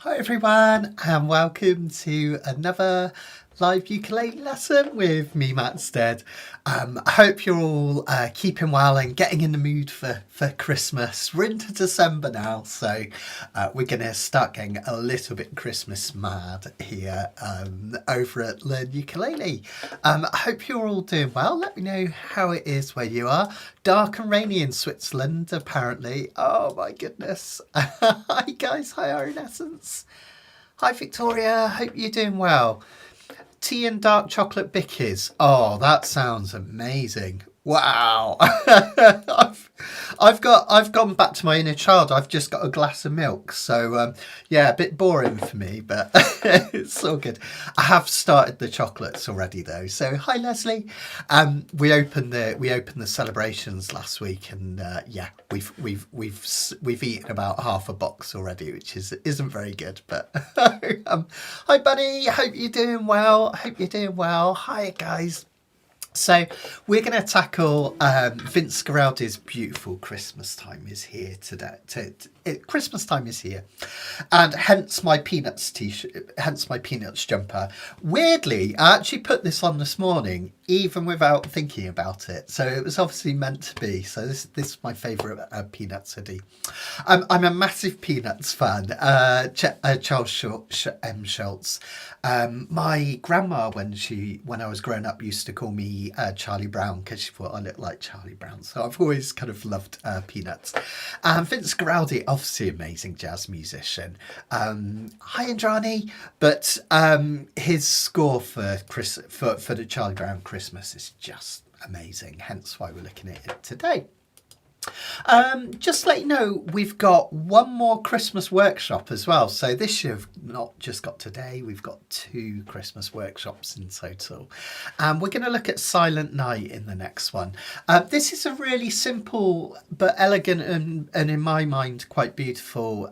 Hi everyone and welcome to another live ukulele lesson with me, Matt Stead. I hope you're all keeping well and getting in the mood for Christmas. We're into December now, so we're going to start getting a little bit Christmas mad here over at Learn Ukulele. I hope you're all doing well. Let me know how it is where you are. Dark and rainy in Switzerland, apparently. Oh my goodness. Hi guys, hi Iron Essence. Hi Victoria, hope you're doing well. Tea and dark chocolate bickies. Oh, that sounds amazing. Wow. I've gone back to my inner child. I've just got a glass of milk. So yeah, a bit boring for me, but it's all good. I have started the chocolates already though. So hi Leslie. We opened the celebrations last week, and yeah, we've eaten about half a box already, which isn't very good. But hi Bunny, hope you're doing well. Hi guys. So we're going to tackle Vince Guaraldi's beautiful Christmastime Is Here today. Christmastime Is Here, and hence my Peanuts t-shirt, hence my Peanuts jumper. Weirdly, I actually put this on this morning, even without thinking about it. So it was obviously meant to be. So this is my favourite Peanuts hoodie. I'm a massive Peanuts fan. Charles Schultz. My grandma, when I was growing up, used to call me Charlie Brown because she thought I looked like Charlie Brown. So I've always kind of loved Peanuts. Vince Guaraldi, obviously amazing jazz musician. Hi Andrani, but his score for the Charlie Brown Christmas is just amazing. Hence why we're looking at it today. Just to let you know, we've got one more Christmas workshop as well. So this year, we've not just got today, we've got 2 Christmas workshops in total. And we're going to look at Silent Night in the next one. This is a really simple but elegant and in my mind quite beautiful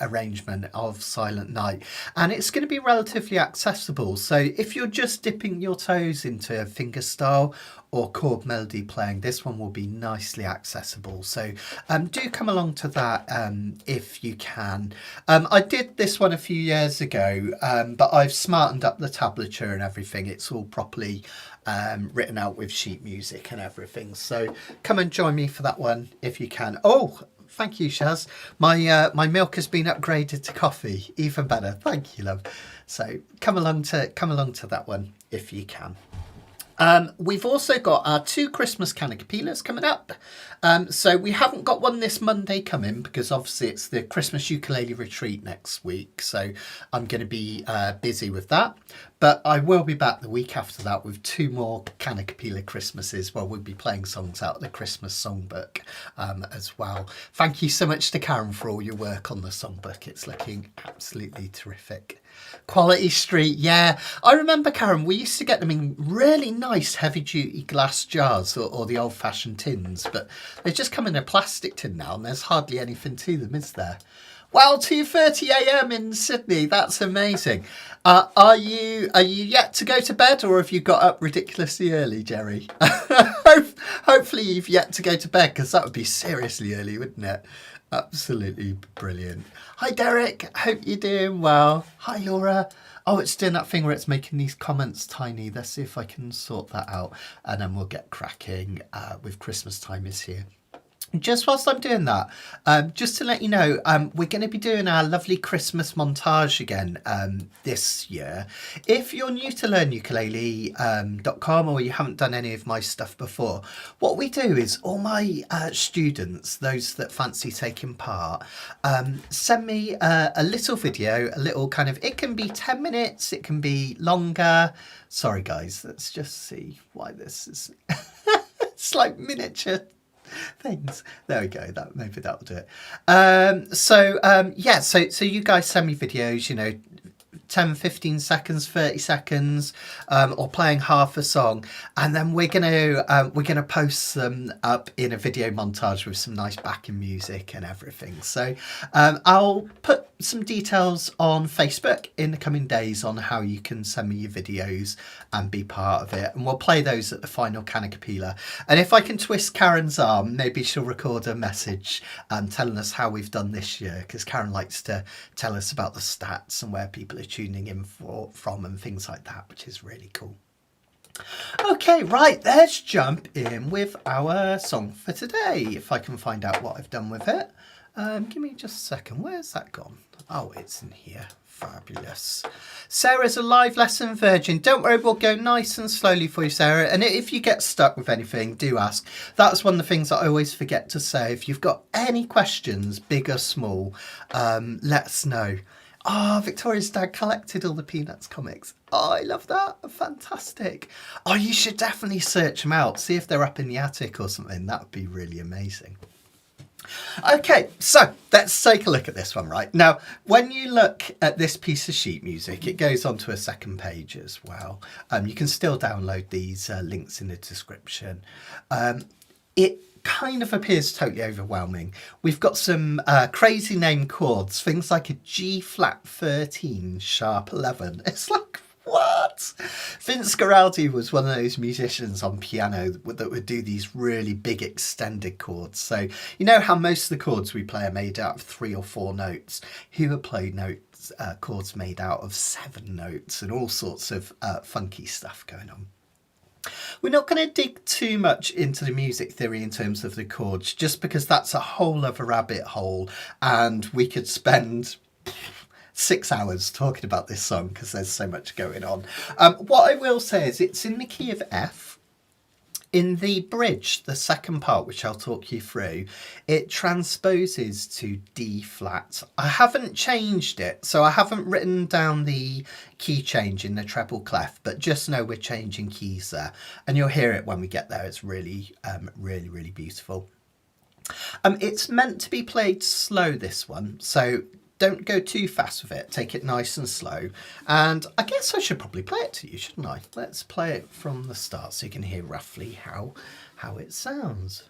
arrangement of Silent Night. And it's going to be relatively accessible. So if you're just dipping your toes into fingerstyle or chord melody playing, this one will be nicely accessible. So do come along to that if you can. I did this one a few years ago, but I've smartened up the tablature and everything. It's all properly written out with sheet music and everything. So come and join me for that one if you can. Oh, thank you, Shaz. My milk has been upgraded to coffee. Even better. Thank you, love. So come along to that one if you can. We've also got our 2 Christmas canacapillas coming up. So we haven't got one this Monday coming because obviously it's the Christmas ukulele retreat next week. So I'm going to be busy with that. But I will be back the week after that with 2 more canacapilla Christmases where we'll be playing songs out of the Christmas songbook as well. Thank you so much to Karen for all your work on the songbook. It's looking absolutely terrific. Quality Street, yeah. I remember, Karen, we used to get them in really nice heavy-duty glass jars or the old-fashioned tins, but they just come in a plastic tin now and there's hardly anything to them, is there? Well, 2:30 a.m. in Sydney, that's amazing. Are you yet to go to bed, or have you got up ridiculously early, Jerry? Hopefully you've yet to go to bed, because that would be seriously early, wouldn't it? Absolutely brilliant. Hi Derek, hope you're doing well. Hi Laura. Oh, it's doing that thing where it's making these comments tiny. Let's see if I can sort that out, and then we'll get cracking with Christmastime Is Here. Just whilst I'm doing that, just to let you know, we're going to be doing our lovely Christmas montage again this year. If you're new to learnukulele.com or you haven't done any of my stuff before, what we do is all my students, those that fancy taking part, send me a little video, a little kind of, it can be 10 minutes, it can be longer. Sorry guys, let's just see why this is, it's like miniature things. There we go. Maybe that'll do it. So you guys send me videos, 10, 15 seconds, 30 seconds, or playing half a song, and then we're gonna post them up in a video montage with some nice backing music and everything. So I'll put some details on Facebook in the coming days on how you can send me your videos and be part of it, and we'll play those at the final Canacapella. And if I can twist Karen's arm, maybe she'll record a message telling us how we've done this year, because Karen likes to tell us about the stats and where people are tuning in from and things like that, which is really cool. Okay, right, let's jump in with our song for today, if I can find out what I've done with it. Give me just a second. Where's that gone? Oh, it's in here. Fabulous. Sarah's a live lesson virgin. Don't worry, we'll go nice and slowly for you, Sarah. And if you get stuck with anything, do ask. That's one of the things that I always forget to say. If you've got any questions, big or small, let us know. Oh, Victoria's dad collected all the Peanuts comics. Oh, I love that. Fantastic. Oh, you should definitely search them out. See if they're up in the attic or something. That would be really amazing. Okay, so let's take a look at this one, right? Now, when you look at this piece of sheet music, it goes onto a second page as well. You can still download these links in the description. It kind of appears totally overwhelming. We've got some crazy name chords, things like a G flat 13, sharp 11. It's like, what? Vince Guaraldi was one of those musicians on piano that would do these really big extended chords. So you know how most of the chords we play are made out of 3 or 4 notes? He would play chords made out of 7 notes and all sorts of funky stuff going on. We're not going to dig too much into the music theory in terms of the chords, just because that's a whole other rabbit hole, and we could spend 6 hours talking about this song because there's so much going on. What I will say is it's in the key of F. In the bridge, the second part, which I'll talk you through, it transposes to D flat. I haven't changed it, so I haven't written down the key change in the treble clef, but just know we're changing keys there, and you'll hear it when we get there. It's really, really beautiful. It's meant to be played slow, this one, so don't go too fast with it. Take it nice and slow. And I guess I should probably play it to you, shouldn't I? Let's play it from the start so you can hear roughly how it sounds.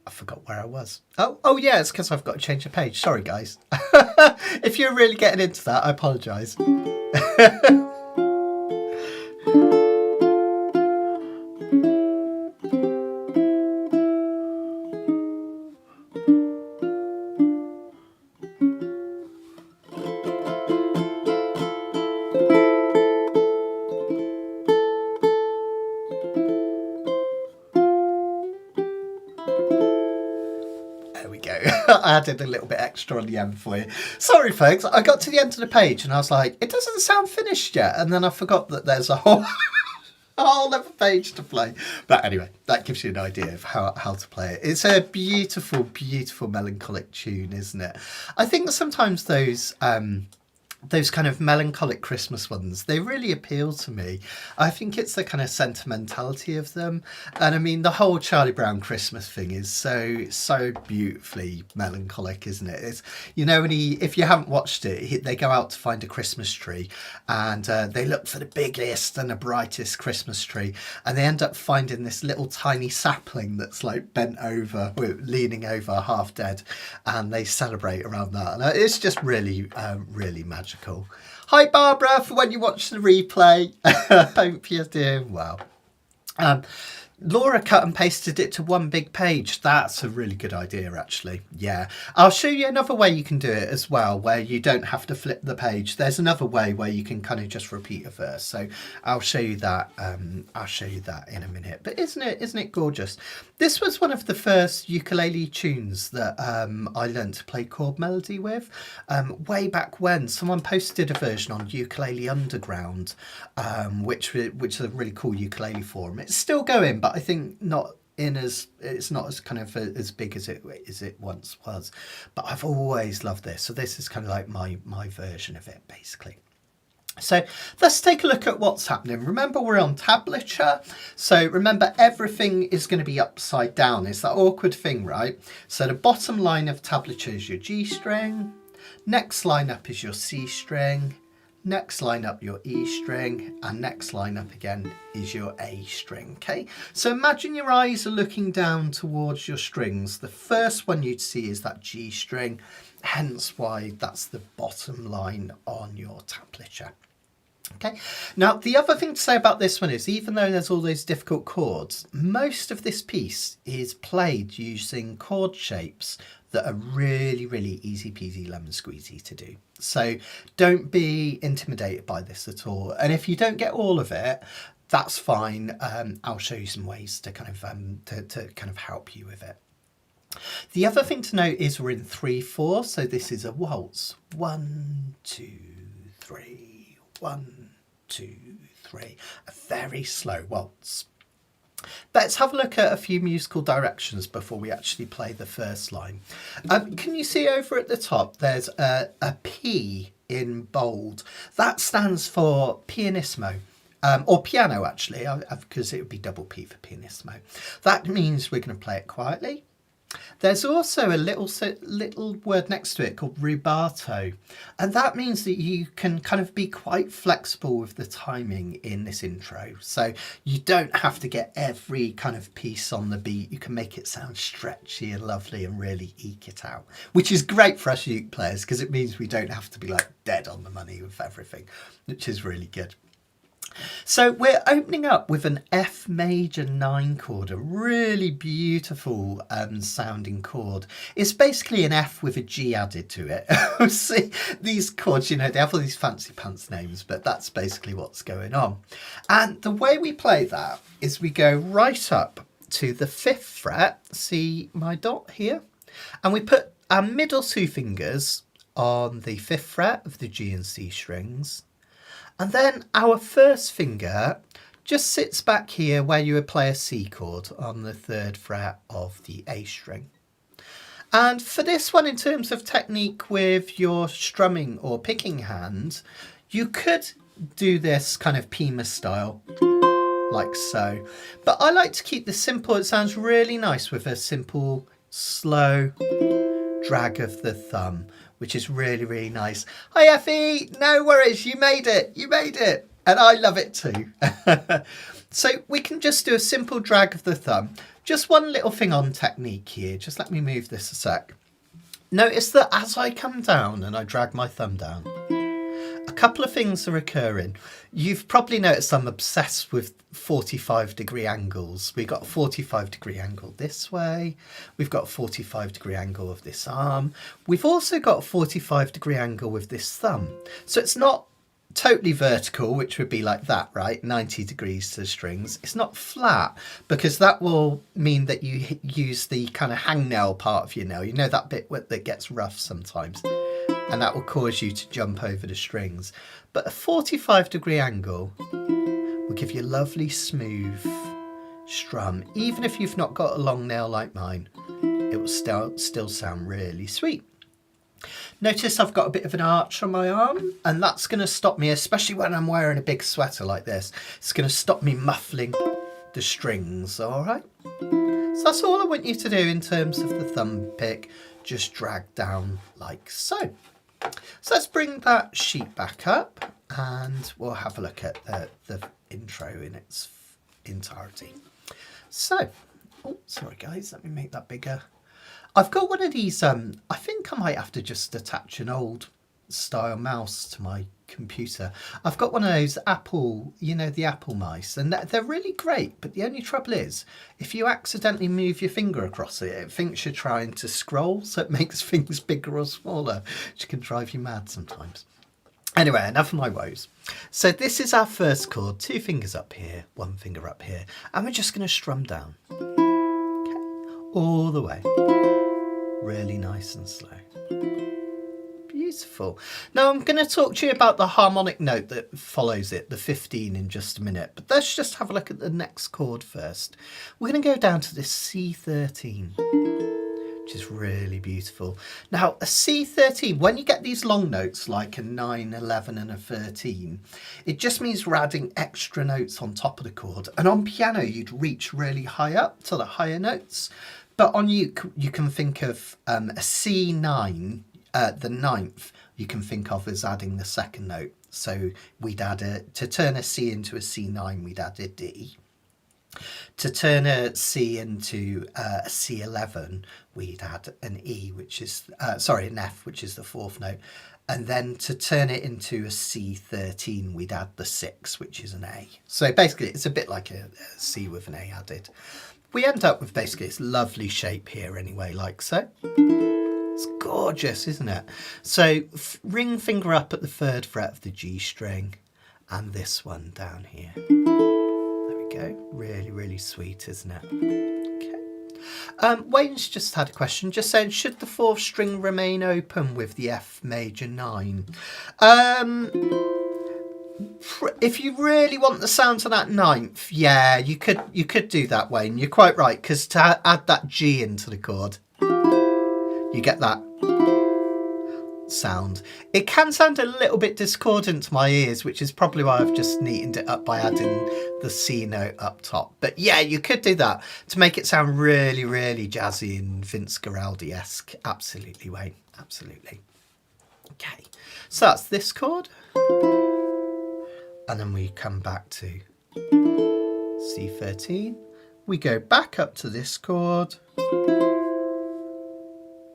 Forgot where I was. Oh yeah, it's because I've got to change the page. Sorry guys. If you're really getting into that, I apologise. I added a little bit extra on the end for you. Sorry, folks. I got to the end of the page and I was like, it doesn't sound finished yet. And then I forgot that there's a whole other page to play. But anyway, that gives you an idea of how to play it. It's a beautiful, beautiful melancholic tune, isn't it? I think sometimes those kind of melancholic Christmas ones, they really appeal to me. I think it's the kind of sentimentality of them. And I mean, the whole Charlie Brown Christmas thing is so beautifully melancholic, isn't it? It's, you know, when if you haven't watched it, they go out to find a Christmas tree and they look for the biggest and the brightest Christmas tree. And they end up finding this little tiny sapling that's like bent over, leaning over, half dead. And they celebrate around that. And it's just really, really magical. Hi Barbara, for when you watch the replay. Hope you're doing well. Laura cut and pasted it to one big page. That's a really good idea, actually. Yeah, I'll show you another way you can do it as well, where you don't have to flip the page. There's another way where you can kind of just repeat a verse. So I'll show you that. I'll show you that in a minute. But isn't it gorgeous? This was one of the first ukulele tunes that I learned to play chord melody with. Way back when, someone posted a version on Ukulele Underground, which is a really cool ukulele forum. It's still going, but I think it's not as kind of as big as it once was. But I've always loved this. So this is kind of like my version of it, basically. So let's take a look at what's happening. Remember, we're on tablature. So remember, everything is going to be upside down. It's that awkward thing, right? So the bottom line of tablature is your G string. Next line up is your C string. Next line up your E string, and next line up again is your A string, okay? So imagine your eyes are looking down towards your strings. The first one you'd see is that G string, hence why that's the bottom line on your tablature. Okay, now the other thing to say about this one is, even though there's all those difficult chords, most of this piece is played using chord shapes that are really, really easy peasy lemon squeezy to do. So don't be intimidated by this at all. And if you don't get all of it, that's fine. I'll show you some ways to kind of to kind of help you with it. The other thing to note is we're in 3/4, so this is a waltz. 1, 2, 3. 1, 2, 3. A very slow waltz. Let's have a look at a few musical directions before we actually play the first line. Can you see over at the top there's a P in bold? That stands for pianissimo. Or piano, actually, because it would be double P for pianissimo. That means we're going to play it quietly. There's also a little word next to it called rubato, and that means that you can kind of be quite flexible with the timing in this intro. So you don't have to get every kind of piece on the beat. You can make it sound stretchy and lovely and really eke it out, which is great for us uke players because it means we don't have to be like dead on the money with everything, which is really good. So we're opening up with an F major 9 chord, a really beautiful sounding chord. It's basically an F with a G added to it. See, these chords, you know, they have all these fancy pants names, but that's basically what's going on. And the way we play that is we go right up to the 5th fret, see my dot here, and we put our middle 2 fingers on the 5th fret of the G and C strings. And then our first finger just sits back here where you would play a C chord on the 3rd fret of the A string. And for this one, in terms of technique with your strumming or picking hand, you could do this kind of Pima style, like so. But I like to keep this simple. It sounds really nice with a simple, slow drag of the thumb, which is really, really nice. Hi, Effie. No worries. You made it. You made it. And I love it too. So we can just do a simple drag of the thumb. Just one little thing on technique here. Just let me move this a sec. Notice that as I come down and I drag my thumb down, a couple of things are occurring. You've probably noticed I'm obsessed with 45-degree angles. We've got a 45-degree angle this way. We've got a 45-degree angle of this arm. We've also got a 45-degree angle with this thumb. So it's not totally vertical, which would be like that, right? 90 degrees to the strings. It's not flat because that will mean that you use the kind of hangnail part of your nail. You know that bit that gets rough sometimes, and that will cause you to jump over the strings. But a 45-degree angle will give you a lovely smooth strum. Even if you've not got a long nail like mine, it will still sound really sweet. Notice I've got a bit of an arch on my arm, and that's going to stop me, especially when I'm wearing a big sweater like this. It's going to stop me muffling the strings, all right? So that's all I want you to do in terms of the thumb pick. Just drag down like so. So let's bring that sheet back up and we'll have a look at the intro in its entirety. So, oh, sorry guys, let me make that bigger. I've got one of these, I think I might have to just attach an old style mouse to my computer. I've got one of those Apple, you know, the Apple mice, and they're really great, but the only trouble is, if you accidentally move your finger across it, it thinks you're trying to scroll, so it makes things bigger or smaller, which can drive you mad sometimes. Anyway, enough of my woes. So this is our first chord, 2 fingers up here, 1 finger up here, and we're just going to strum down. Okay, all the way. Really nice and slow. Beautiful. Now I'm going to talk to you about the harmonic note that follows it, the 15, in just a minute. But let's just have a look at the next chord first. We're going to go down to this C13, which is really beautiful. Now a C13, when you get these long notes like a 9, 11 and a 13, it just means we're adding extra notes on top of the chord. And on piano you'd reach really high up to the higher notes. But on uke, you can think of a C9, the 9th, you can think of as adding the second note. So we'd add to turn a C into a C9, we'd add a D. To turn a C into a C11, we'd add an E, which is, an F, which is the 4th note. And then to turn it into a C13, we'd add the 6, which is an A. So basically, it's a bit like a C with an A added. We end up with basically this lovely shape here anyway, like so. It's gorgeous, isn't it? So ring finger up at the 3rd fret of the G string and this one down here. There we go. Really, really sweet, isn't it? Okay. Wayne's just had a question, just saying, should the 4th string remain open with the F major 9? If you really want the sound to that 9th, yeah, you could do that, Wayne. You're quite right, because to add that G into the chord, you get that sound. It can sound a little bit discordant to my ears, which is probably why I've just neatened it up by adding the C note up top. But yeah, you could do that to make it sound really, really jazzy and Vince Guaraldi-esque. Absolutely, Wayne. Absolutely. Okay, so that's this chord. And then we come back to C13. We go back up to this chord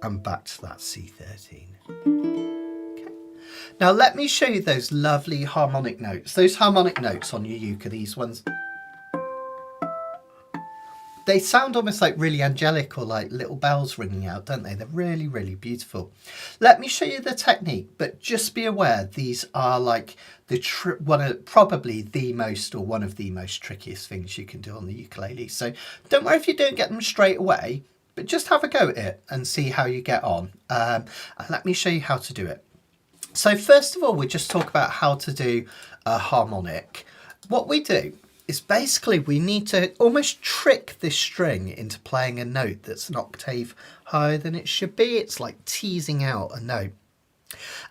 and back to that C13. Okay. Now let me show you those lovely harmonic notes. Those harmonic notes on your uke are these ones. They sound almost like really angelic or like little bells ringing out, don't they? They're really, really beautiful. Let me show you the technique, but just be aware these are like probably the most or one of the most trickiest things you can do on the ukulele. So don't worry if you don't get them straight away, but just have a go at it and see how you get on. And let me show you how to do it. So first of all, we just talk about how to do a harmonic. What we do is basically we need to almost trick this string into playing a note that's an octave higher than it should be. It's like teasing out a note.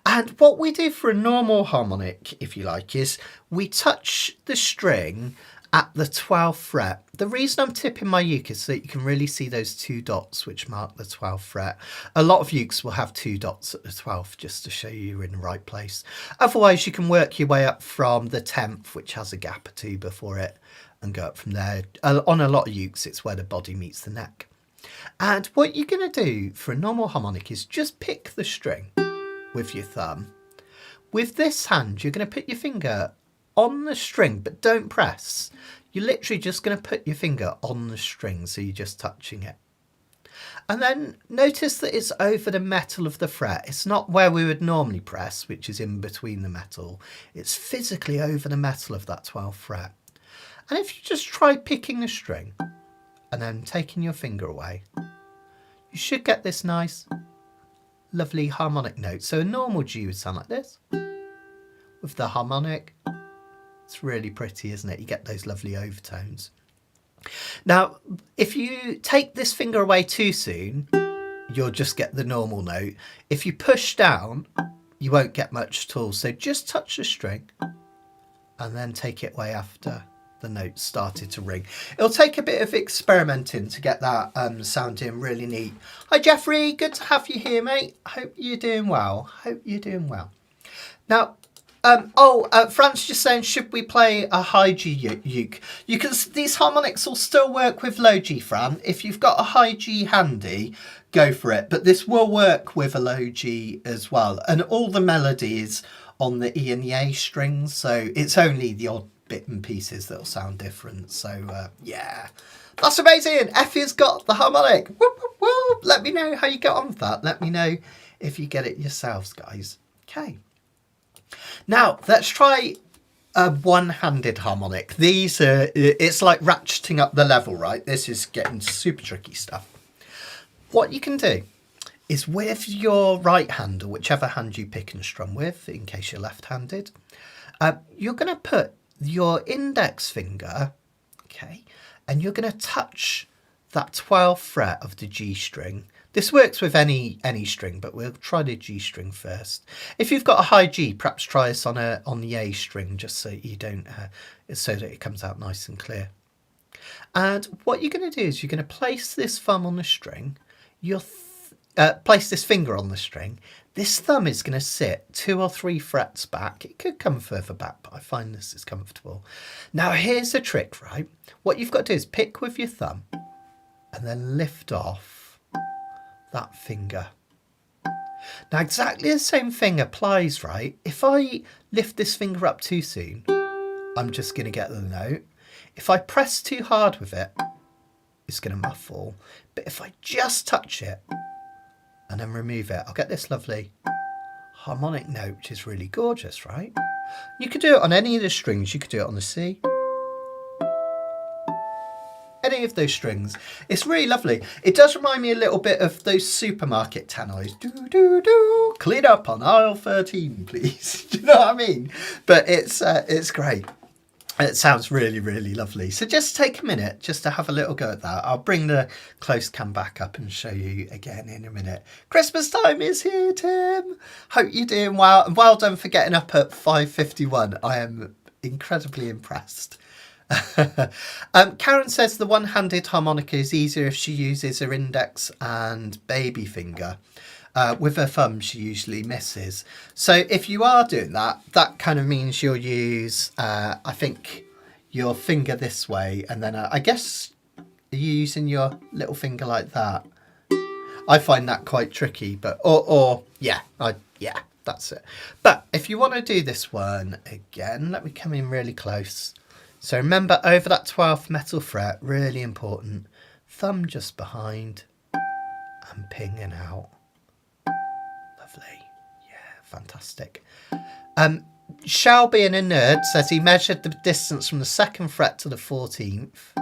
And what we do for a normal harmonic, if you like, is we touch the string at the 12th fret. The reason I'm tipping my uke is so that you can really see those 2 dots which mark the 12th fret. A lot of ukes will have 2 dots at the 12th just to show you you're in the right place. Otherwise you can work your way up from the 10th, which has a gap or 2 before it, and go up from there. On a lot of ukes it's where the body meets the neck. And what you're going to do for a normal harmonic is just pick the string with your thumb. With this hand you're going to put your finger on the string, but don't press. You're literally just going to put your finger on the string, so you're just touching it. And then notice that it's over the metal of the fret. It's not where we would normally press, which is in between the metal. It's physically over the metal of that 12th fret. And if you just try picking the string and then taking your finger away, you should get this nice, lovely harmonic note. So a normal G would sound like this. With the harmonic, it's really pretty, isn't it? You get those lovely overtones. Now, if you take this finger away too soon, you'll just get the normal note. If you push down, you won't get much at all. So just touch the string and then take it away after the note started to ring. It'll take a bit of experimenting to get that sounding really neat. Hi Jeffrey, good to have you here, mate. Hope you're doing well. Hope you're doing well. Now, Fran's just saying, should we play a high G uke? You can. These harmonics will still work with low G, Fran. If you've got a high G handy, go for it. But this will work with a low G as well. And all the melodies on the E and the A strings, so it's only the odd bit and pieces that'll sound different. So yeah, that's amazing. Effie's got the harmonic. Whoop, whoop, whoop. Let me know how you get on with that. Let me know if you get it yourselves, guys. Okay. Now, let's try a one-handed harmonic. These are, it's like ratcheting up the level, right? This is getting super tricky stuff. What you can do is with your right hand, or whichever hand you pick and strum with, in case you're left-handed, you're going to put your index finger, okay, and you're going to touch that 12th fret of the G string. This works with any string, but we'll try the G string first. If you've got a high G, perhaps try this on the A string, just so you don't, so that it comes out nice and clear. And what you're going to do is you're going to place this thumb on the string. Place this finger on the string. This thumb is going to sit 2 or 3 frets back. It could come further back, but I find this is comfortable. Now here's a trick, right? What you've got to do is pick with your thumb and then lift off that finger. Now exactly the same thing applies, right? If I lift this finger up too soon, I'm just going to get the note. If I press too hard with it, it's going to muffle. But if I just touch it and then remove it, I'll get this lovely harmonic note, which is really gorgeous, right? You could do it on any of the strings. You could do it on the C, any of those strings. It's really lovely. It does remind me a little bit of those supermarket tannoys. Do, do, do. Clean up on aisle 13, please. Do you know what I mean? But it's great. It sounds really, really lovely. So just take a minute just to have a little go at that. I'll bring the close cam back up and show you again in a minute. Christmas time is here, Tim. Hope you're doing well. And well done for getting up at 5:51. I am incredibly impressed. Karen says the one-handed harmonica is easier if she uses her index and baby finger. With her thumb, she usually misses. So if you are doing that, that kind of means you'll use, I think, your finger this way. And then I guess you're using your little finger like that. I find that quite tricky, but, yeah, that's it. But if you want to do this one again, let me come in really close. So remember, over that 12th metal fret, really important, thumb just behind and pinging out. Lovely. Yeah, fantastic. Shelby in a nerd says he measured the distance from the 2nd fret to the 14th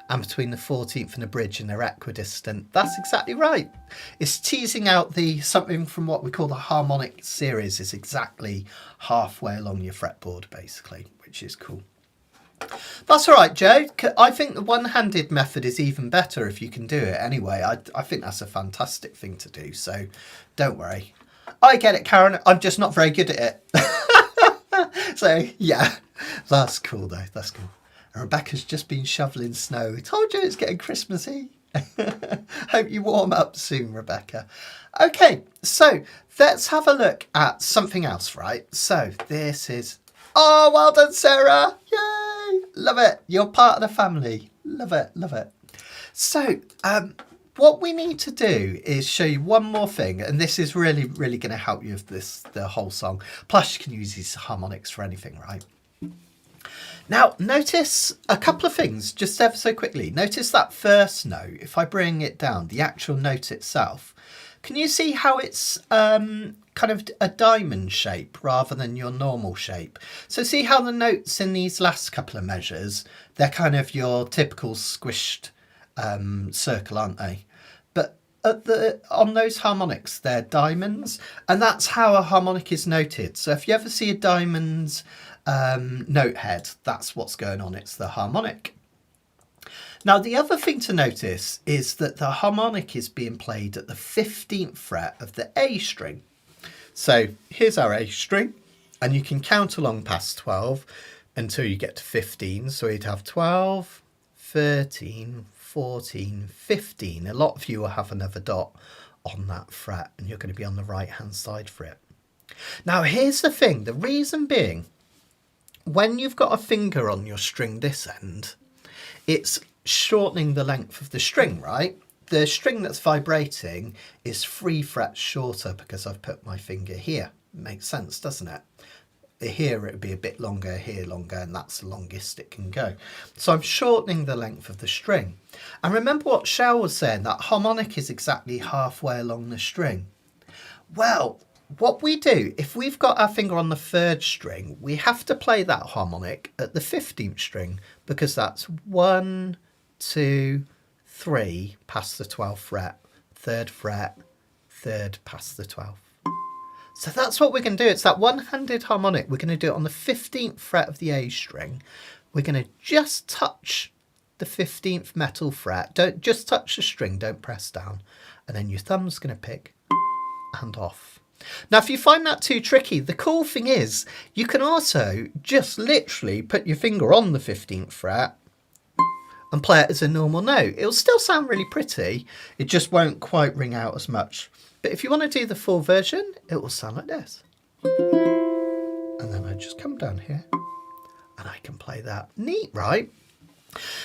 and between the 14th and the bridge, and they're equidistant. That's exactly right. It's teasing out something from what we call the harmonic series is exactly halfway along your fretboard, basically, which is cool. That's all right, Joe. I think the one-handed method is even better if you can do it anyway. I think that's a fantastic thing to do, so don't worry. I get it, Karen. I'm just not very good at it. So, yeah, that's cool, though. That's cool. And Rebecca's just been shoveling snow. I told you it's getting Christmassy. Hope you warm up soon, Rebecca. Okay, so let's have a look at something else, right? So this is... Oh, well done, Sarah. Yay. Love it. You're part of the family. Love it. Love it. So what we need to do is show you one more thing. And this is really, really going to help you with the whole song. Plus, you can use these harmonics for anything, right? Now, notice a couple of things, just ever so quickly. Notice that first note, if I bring it down, the actual note itself. Can you see how it's kind of a diamond shape rather than your normal shape? So see how the notes in these last couple of measures, they're kind of your typical squished circle, aren't they? But on those harmonics, they're diamonds, and that's how a harmonic is noted. So if you ever see a diamond note head, that's what's going on. It's the harmonic. Now, the other thing to notice is that the harmonic is being played at the 15th fret of the A string. So here's our A string, and you can count along past 12 until you get to 15. So you'd have 12, 13, 14, 15. A lot of you will have another dot on that fret, and you're going to be on the right hand side for it. Now, here's the thing. The reason being, when you've got a finger on your string this end, it's shortening the length of the string, right? The string that's vibrating is 3 frets shorter because I've put my finger here. Makes sense, doesn't it? Here it would be a bit longer, here longer, and that's the longest it can go. So I'm shortening the length of the string. And remember what Shell was saying, that harmonic is exactly halfway along the string. Well, what we do, if we've got our finger on the 3rd string, we have to play that harmonic at the 15th string, because that's 1, 2, 3 past the 12th fret, 3rd fret, 3rd past the 12th. So that's what we're going to do. It's that one-handed harmonic. We're going to do it on the 15th fret of the A string. We're going to just touch the 15th metal fret. Don't just touch the string, don't press down. And then your thumb's going to pick and off. Now, if you find that too tricky, the cool thing is you can also just literally put your finger on the 15th fret and play it as a normal note. It'll still sound really pretty. It just won't quite ring out as much. But if you want to do the full version, it will sound like this. And then I just come down here and I can play that. Neat, right?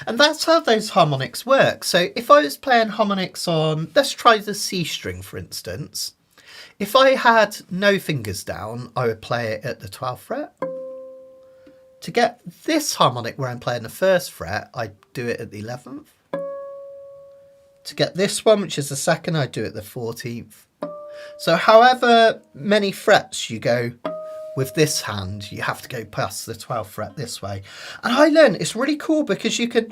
And that's how those harmonics work. So if I was playing harmonics on, let's try the C string, for instance. If I had no fingers down, I would play it at the 12th fret. To get this harmonic where I'm playing the 1st fret, I do it at the 11th. To get this one, which is the 2nd, I do it at the 14th. So however many frets you go with this hand, you have to go past the 12th fret this way. And I learned it's really cool because you can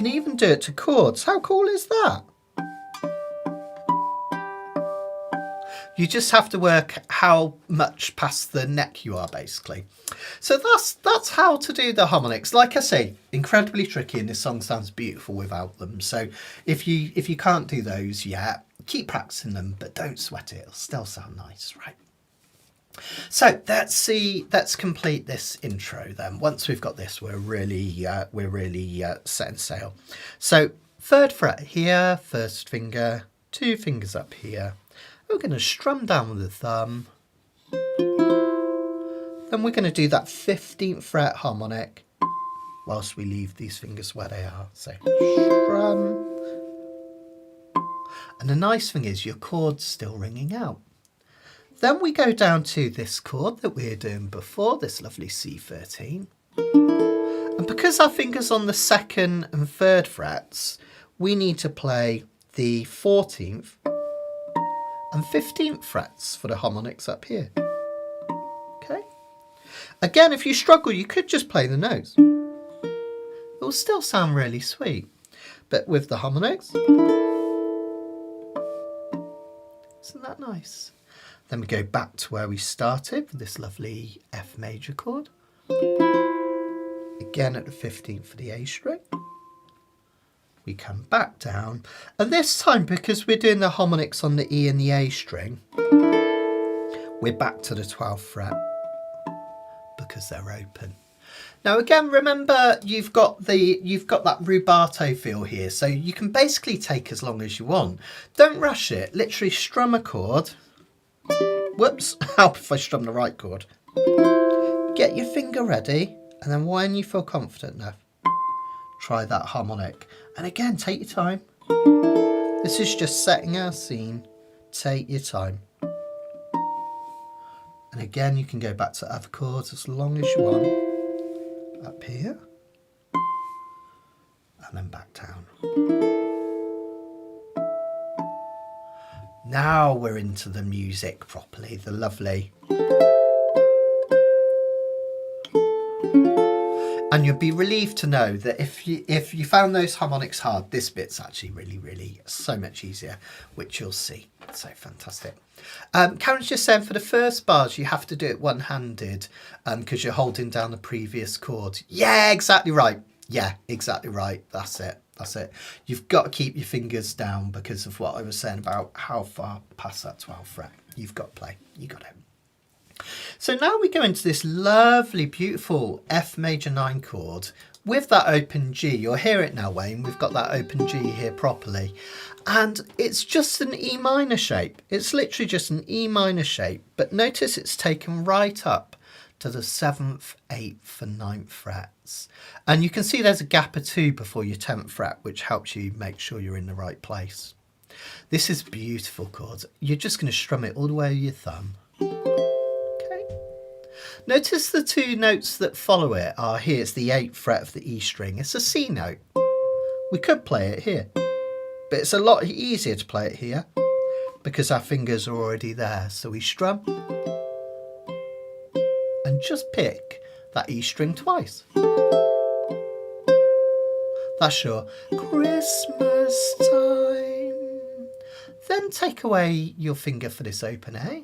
even do it to chords. How cool is that? You just have to work how much past the neck you are, basically. So that's how to do the harmonics. Like I say, incredibly tricky, and this song sounds beautiful without them. So if you can't do those yet, keep practicing them, but don't sweat it. It'll still sound nice, right? So let's complete this intro then. Once we've got this, we're really setting sail. So 3rd fret here, 1st finger, 2 fingers up here. We're going to strum down with the thumb. Then we're going to do that 15th fret harmonic whilst we leave these fingers where they are. So strum. And the nice thing is your chord's still ringing out. Then we go down to this chord that we were doing before, this lovely C13. And because our finger's on the 2nd and 3rd frets, we need to play the 14th and 15th frets for the harmonics up here. Okay. Again, if you struggle, you could just play the notes. It will still sound really sweet. But with the harmonics, isn't that nice? Then we go back to where we started with this lovely F major chord. Again at the 15th for the A string. We come back down, and this time, because we're doing the harmonics on the E and the A string, we're back to the 12th fret because they're open. Now again, remember you've got that rubato feel here, so you can basically take as long as you want. Don't rush it. Literally strum a chord. Whoops! Help if I strum the right chord. Get your finger ready, and then when you feel confident enough, try that harmonic. And again, take your time. This is just setting our scene. Take your time. And And again, you can go back to other chords as long as you want. Up here. And then back down. Now we're into the music properly, the lovely. And you'll be relieved to know that if you found those harmonics hard, this bit's actually really so much easier, which you'll see. So fantastic. Karen's just saying for the first bars you have to do it one-handed because you're holding down the previous chord. Yeah, exactly right. Yeah, exactly right. That's it. That's it. You've got to keep your fingers down because of what I was saying about how far past that 12th fret. You've got to play. You got it. So now we go into this lovely, beautiful F major 9 chord with that open G. You'll hear it now, Wayne. We've got that open G here properly. And it's just an E minor shape. It's literally just an E minor shape. But notice it's taken right up to the 7th, 8th and 9th frets. And you can see there's a gap of 2 before your 10th fret, which helps you make sure you're in the right place. This is beautiful chords. You're just going to strum it all the way with your thumb. Notice the 2 notes that follow it are here. It's the 8th fret of the E string. It's a C note. We could play it here, but it's a lot easier to play it here because our fingers are already there. So we strum and just pick that E string twice. That's your Christmas time. Then take away your finger for this open A.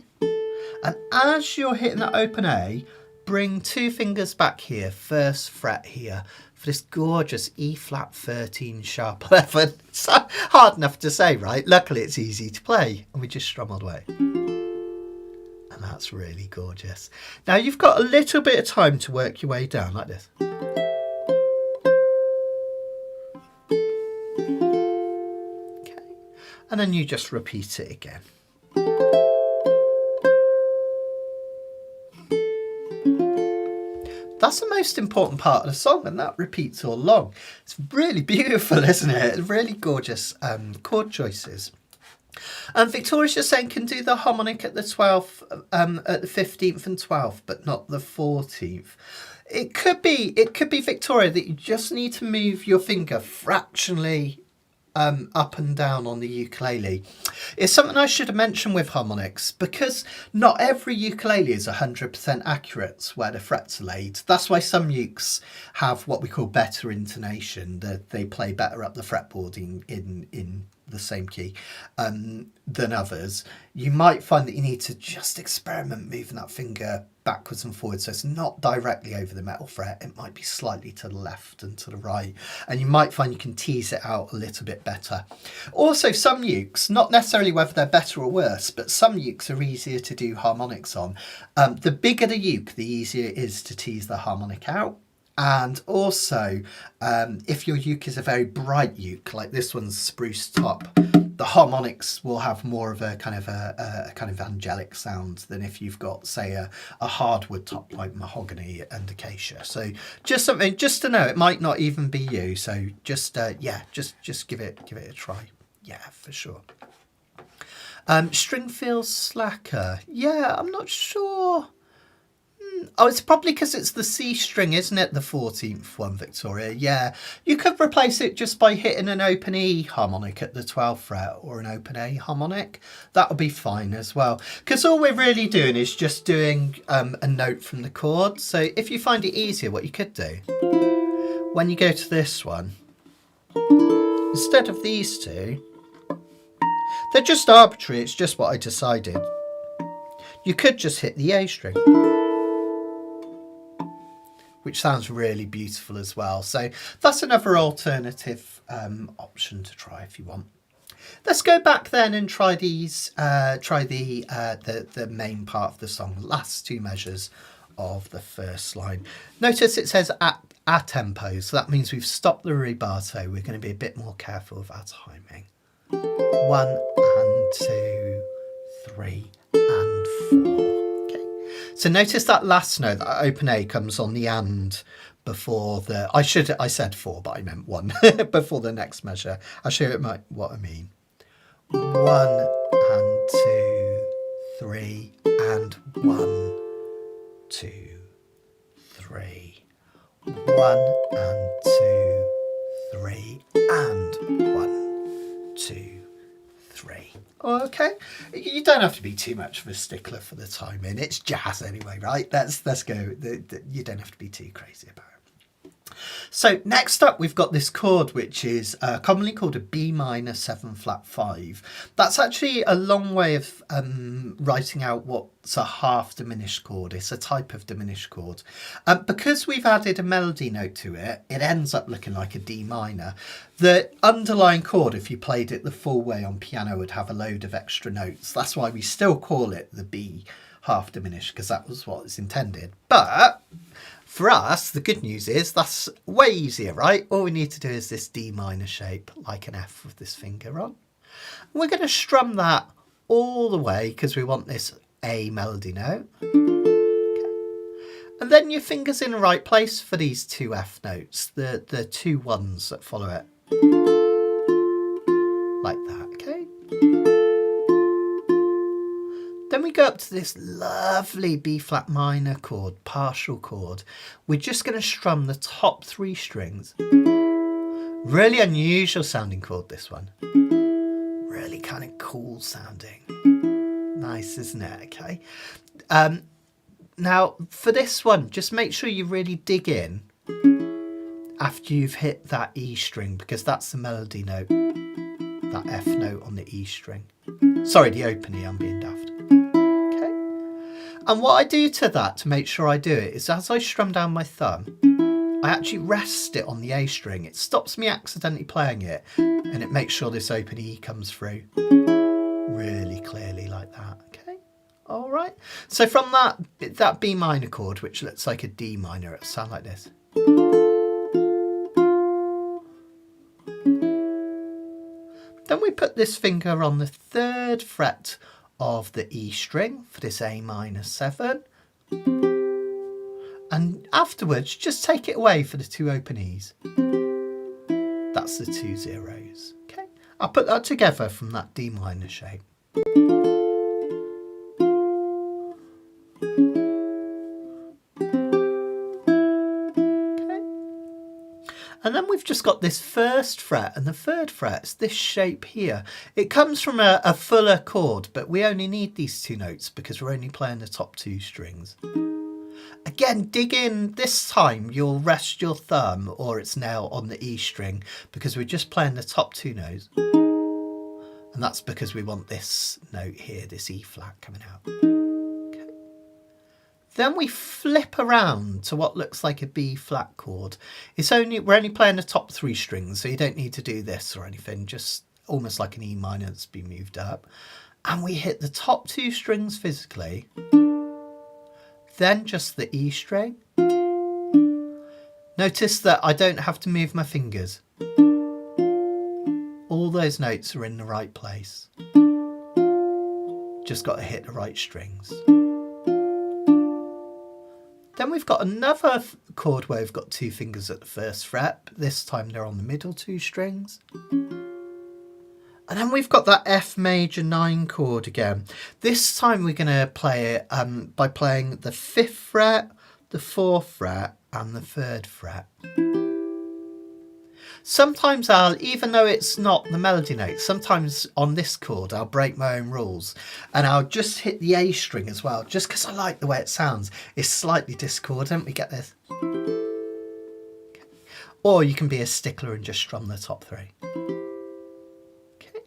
And as you're hitting that open A, bring 2 fingers back here, 1st fret here, for this gorgeous E flat 13 sharp 11. It's hard enough to say, right? Luckily it's easy to play. And we just strum all the way. And that's really gorgeous. Now you've got a little bit of time to work your way down like this. Okay. And then you just repeat it again. That's the most important part of the song, and that repeats all along. It's really beautiful, isn't it? Really gorgeous chord choices. And Victoria's just saying can do the harmonic at the 12th, at the 15th and 12th, but not the 14th. It could be Victoria that you just need to move your finger fractionally up and down on the ukulele. It's something I should have mentioned with harmonics because not every ukulele is 100% accurate where the frets are laid. That's why some ukes have what we call better intonation, that they play better up the fretboard in the same key than others. You might find that you need to just experiment moving that finger backwards and forwards so it's not directly over the metal fret. It might be slightly to the left and to the right, and you might find you can tease it out a little bit better. Also, some ukes, not necessarily whether they're better or worse, but some ukes are easier to do harmonics on. The bigger the uke, the easier it is to tease the harmonic out. And also, if your uke is a very bright uke, like this one's spruce top, the harmonics will have more of a kind of angelic sound than if you've got, say, a hardwood top like mahogany and acacia. So just something just to know. It might not even be you. So just give it a try. Yeah, for sure. String feels slacker. Yeah, I'm not sure. Oh, it's probably because it's the C string, isn't it? The 14th one, Victoria. Yeah, you could replace it just by hitting an open E harmonic at the 12th fret or an open A harmonic. That would be fine as well. Because all we're really doing is just doing a note from the chord. So if you find it easier, what you could do, when you go to this one, instead of these two, they're just arbitrary. It's just what I decided. You could just hit the A string, which sounds really beautiful as well. So that's another alternative option to try if you want. Let's go back then and try these. Try the main part of the song, the last 2 measures of the first line. Notice it says a tempo, so that means we've stopped the rubato. We're going to be a bit more careful with our timing. 1 and 2, 3 and 4. So notice that last note, that open A, comes on the and before the... I said 4, but I meant 1 before the next measure. I'll show you what I mean. 1 and 2, 3 and 1. 2, 3. 1 and 2, 3, and 1, 2, 3. Okay, you don't have to be too much of a stickler for the timing. It's jazz anyway, right? Let's go. You don't have to be too crazy about it. So next up, we've got this chord, which is commonly called a B minor 7 flat 5. That's actually a long way of writing out what's a half diminished chord. It's a type of diminished chord. Because we've added a melody note to it, it ends up looking like a D minor. The underlying chord, if you played it the full way on piano, would have a load of extra notes. That's why we still call it the B half diminished, because that was what it's intended. But for us, the good news is that's way easier, right? All we need to do is this D minor shape, like an F with this finger on. We're going to strum that all the way because we want this A melody note. Okay. And then your finger's in the right place for these two F notes, the two ones that follow it. Like that, okay? Then we go up to this lovely B flat minor chord, partial chord. We're just going to strum the top 3 strings. Really unusual sounding chord, this one. Really kind of cool sounding. Nice, isn't it? Okay. Now, for this one, just make sure you really dig in after you've hit that E string, because that's the melody note, that F note on the E string. Sorry, the open E, I'm being daft. And what I do to that to make sure I do it is as I strum down my thumb, I actually rest it on the A string. It stops me accidentally playing it, and it makes sure this open E comes through really clearly like that. Okay, all right. So from that B minor chord, which looks like a D minor, it'll sound like this. Then we put this finger on the 3rd fret of the E string for this A minor 7, and afterwards just take it away for the 2 open E's. That's the 2 zeros. Okay, I'll put that together from that D minor shape. And then we've just got this 1st fret, and the 3rd fret's this shape here. It comes from a fuller chord, but we only need these 2 notes because we're only playing the top 2 strings. Again, dig in. This time you'll rest your thumb or its nail on the E string because we're just playing the top 2 notes. And that's because we want this note here, this E flat coming out. Then we flip around to what looks like a B flat chord. We're only playing the top 3 strings, so you don't need to do this or anything, just almost like an E minor that's been moved up. And we hit the top 2 strings physically, then just the E string. Notice that I don't have to move my fingers. All those notes are in the right place. Just got to hit the right strings. Then we've got another chord where we've got 2 fingers at the 1st fret. This time they're on the middle 2 strings. And then we've got that F major 9 chord again. This time we're going to play it by playing the 5th fret, the 4th fret and the 3rd fret. Sometimes even though it's not the melody note, sometimes on this chord I'll break my own rules and I'll just hit the A string as well, just because I like the way it sounds. It's slightly discordant, we get this. Okay. Or you can be a stickler and just strum the top 3. Okay.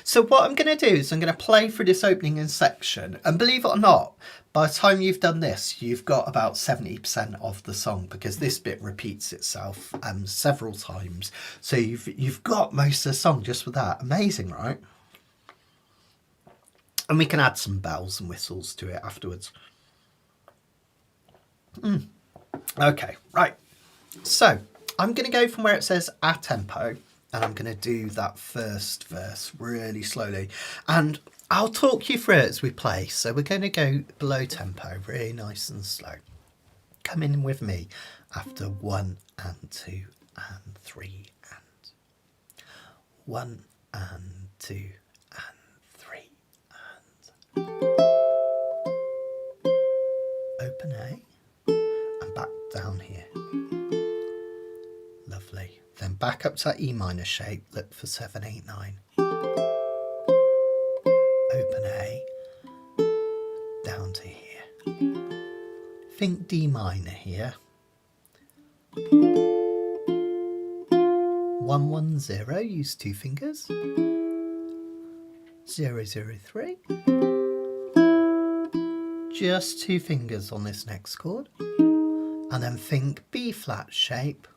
So what I'm going to do is I'm going to play through this opening section, and believe it or not, by the time you've done this, you've got about 70% of the song because this bit repeats itself several times. So you've got most of the song just with that. Amazing, right? And we can add some bells and whistles to it afterwards. Okay, right. So I'm going to go from where it says a tempo, and I'm going to do that 1st verse really slowly. And I'll talk you through it as we play. So we're going to go below tempo, really nice and slow. Come in with me after 1 and 2 and 3 and 1 and 2 and 3 and open A, and back down here. Lovely. Then back up to that E minor shape, look for 7, 8, 9. Open A, down to here. Think D minor here. 1, 1, 0, use 2 fingers. 0, 0, 3. Just 2 fingers on this next chord. And then think B flat shape.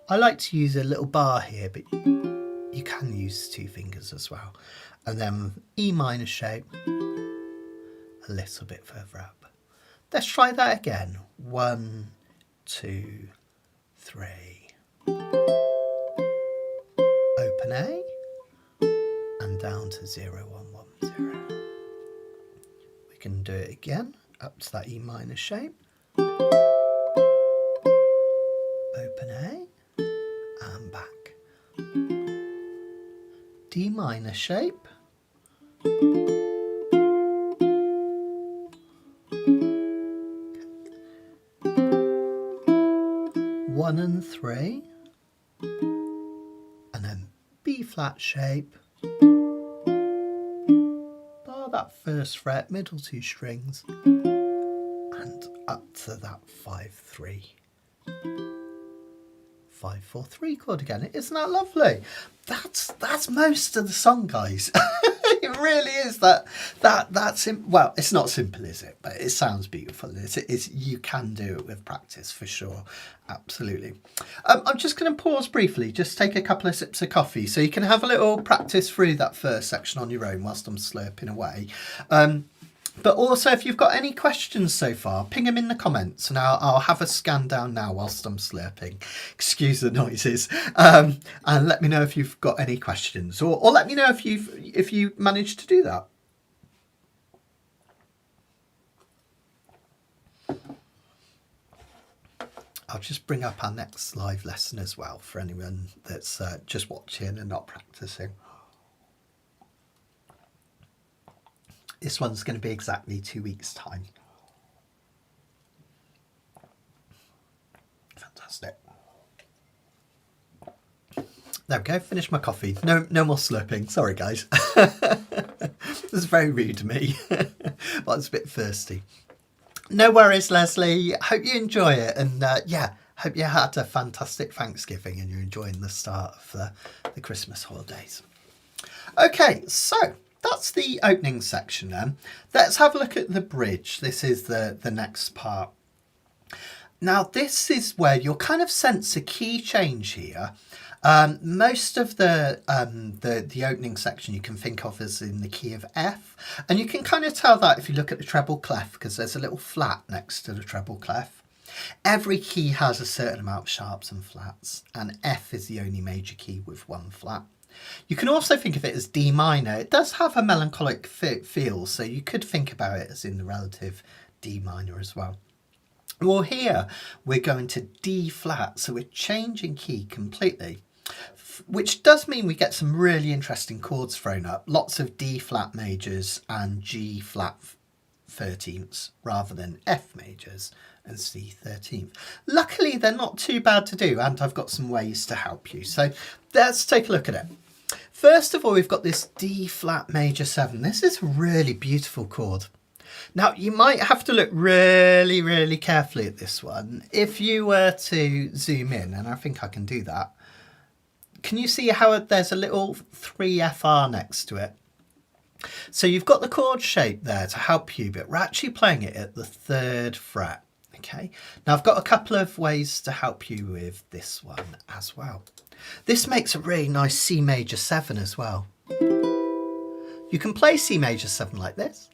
I like to use a little bar here, but you can use 2 fingers as well. And then E minor shape a little bit further up. Let's try that again. 1, 2, 3. Open A and down to 0, 1, 1, 0. We can do it again up to that E minor shape. Open A and back. D minor shape. 1 and 3, and then B flat shape, bar that first fret, middle 2 strings, and up to that 5, 3. 5, 4, 3 chord again. Isn't that lovely? That's most of the song, guys. It really is that's well, it's not simple, is it? But it sounds beautiful. You can do it with practice for sure. Absolutely. I'm just going to pause briefly, just take a couple of sips of coffee so you can have a little practice through that first section on your own whilst I'm slurping away. But also, if you've got any questions so far, ping them in the comments, and I'll have a scan down now whilst I'm slurping. Excuse the noises, and let me know if you've got any questions, or let me know if you managed to do that. I'll just bring up our next live lesson as well for anyone that's just watching and not practicing. This one's going to be exactly 2 weeks' time. Fantastic. There we go, finished my coffee. No more slurping. Sorry, guys. This is very rude of me. Well, it's a bit thirsty. No worries, Leslie. Hope you enjoy it. And yeah, hope you had a fantastic Thanksgiving and you're enjoying the start of the Christmas holidays. Okay, so that's the opening section then. Let's have a look at the bridge. This is the next part. Now this is where you'll kind of sense a key change here. Most of the opening section you can think of as in the key of F, and you can kind of tell that if you look at the treble clef, because there's a little flat next to the treble clef. Every key has a certain amount of sharps and flats, and F is the only major key with 1 flat. You can also think of it as D minor. It does have a melancholic feel, so you could think about it as in the relative D minor as well. Well, here we're going to D flat, so we're changing key completely, which does mean we get some really interesting chords thrown up. Lots of D flat majors and G flat 13ths rather than F majors and C 13th. Luckily, they're not too bad to do, and I've got some ways to help you. So let's take a look at it. First of all, we've got this D flat major 7. This is a really beautiful chord. Now, you might have to look really, really carefully at this one. If you were to zoom in, and I think I can do that, can you see how there's a little 3FR next to it? So you've got the chord shape there to help you, but we're actually playing it at the 3rd fret. Okay, now I've got a couple of ways to help you with this one as well. This makes a really nice C major 7 as well. You can play C major 7 like this,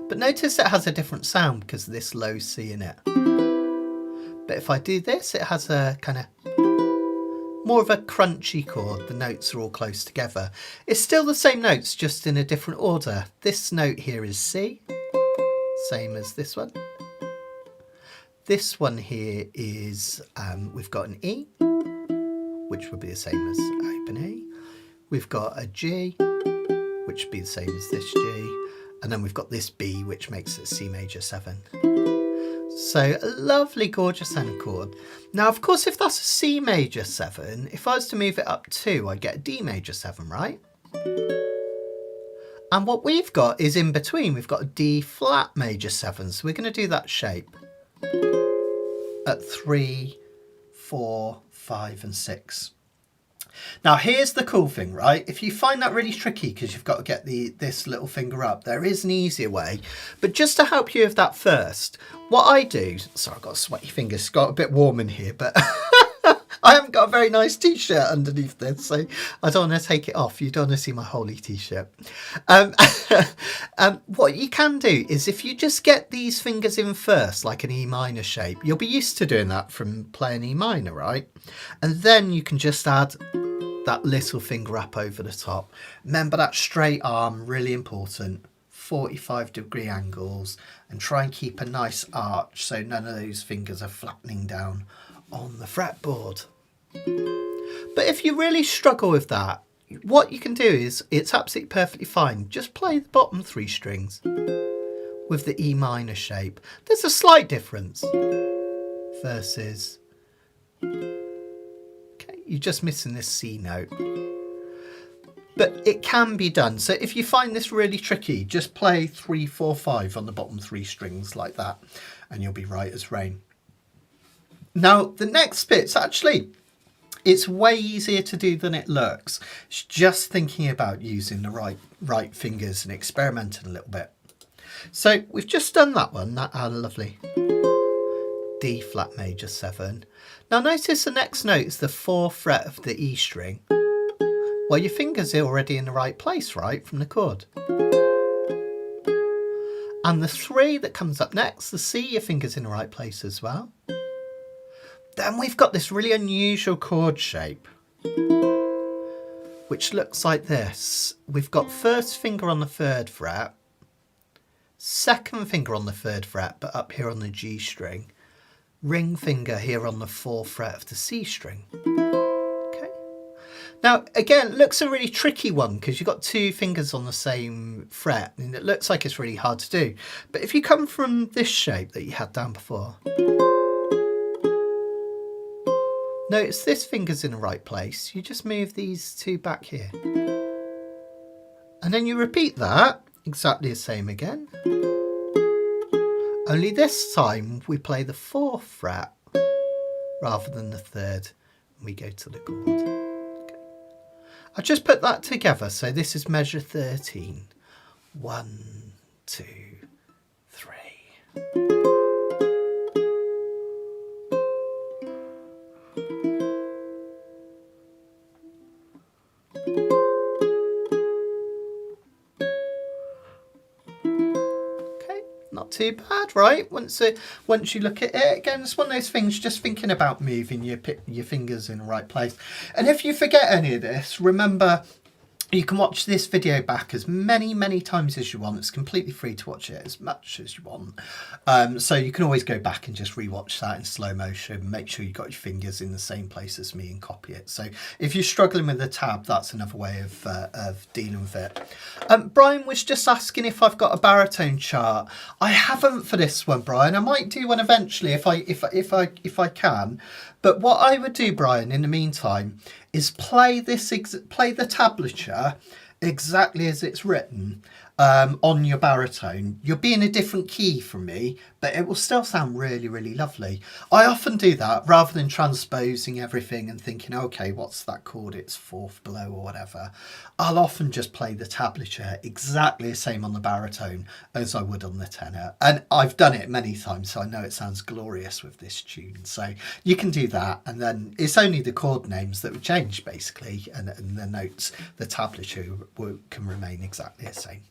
but notice it has a different sound because of this low C in it. But if I do this, it has a kind of more of a crunchy chord. The notes are all close together. It's still the same notes, just in a different order. This note here is C, same as this one. This one here is, we've got an E, which would be the same as open E. We've got a G, which would be the same as this G. And then we've got this B, which makes it C major 7. So a lovely, gorgeous end chord. Now, of course, if that's a C major 7, if I was to move it up 2, I get a D major 7, right? And what we've got is in between, we've got a D flat major 7. So we're going to do that shape at 3, 4, 5 and 6. Now here's the cool thing, right? If you find that really tricky because you've got to get this little finger up, there is an easier way. But just to help you with that first, what I do, sorry, I've got sweaty fingers, it's got a bit warm in here, but I haven't got a very nice t-shirt underneath this, so I don't want to take it off. You don't want to see my holy t-shirt. What you can do is if you just get these fingers in first, like an E minor shape, you'll be used to doing that from playing E minor, right? And then you can just add that little finger up over the top. Remember that straight arm, really important. 45-degree angles, and try and keep a nice arch so none of those fingers are flattening down on the fretboard. But if you really struggle with that, what you can do is, it's absolutely perfectly fine. Just play the bottom 3 strings with the E minor shape. There's a slight difference versus, okay, you're just missing this C note. But it can be done. So if you find this really tricky, just play 3, 4, 5 on the bottom 3 strings like that, and you'll be right as rain. Now, the next bit's actually, it's way easier to do than it looks. It's just thinking about using the right fingers and experimenting a little bit. So we've just done that one, that lovely D flat major 7. Now notice the next note is the 4th fret of the E string. Well, your fingers are already in the right place, right, from the chord. And the 3 that comes up next, the C, your finger's in the right place as well. Then we've got this really unusual chord shape, which looks like this. We've got 1st finger on the 3rd fret, 2nd finger on the 3rd fret, but up here on the G string, ring finger here on the 4th fret of the C string. Now, again, it looks a really tricky one because you've got 2 fingers on the same fret and it looks like it's really hard to do. But if you come from this shape that you had down before, notice this finger's in the right place. You just move these 2 back here. And then you repeat that, exactly the same again. Only this time we play the 4th fret rather than the 3rd. And we go to the chord. I just put that together, so this is measure 13. 1, 2, 3. Okay, not too bad, right? Once you look at it, again, it's one of those things, just thinking about moving your fingers in the right place. And if you forget any of this, remember, you can watch this video back as many times as you want. It's completely free to watch it as much as you want. So you can always go back and just rewatch that in slow motion. Make sure you've got your fingers in the same place as me and copy it. So if you're struggling with the tab, that's another way of dealing with it. Brian was just asking if I've got a baritone chart. I haven't for this one, Brian. I might do one eventually if I can. But what I would do, Brian, in the meantime, is play the tablature exactly as it's written on your baritone. You'll be in a different key from me, but it will still sound really lovely. I often do that rather than transposing everything and thinking, okay, what's that chord? It's 4th below or whatever. I'll often just play the tablature exactly the same on the baritone as I would on the tenor. And I've done it many times, so I know it sounds glorious with this tune. So you can do that, and then it's only the chord names that would change basically, and the notes, the tablature can remain exactly the same.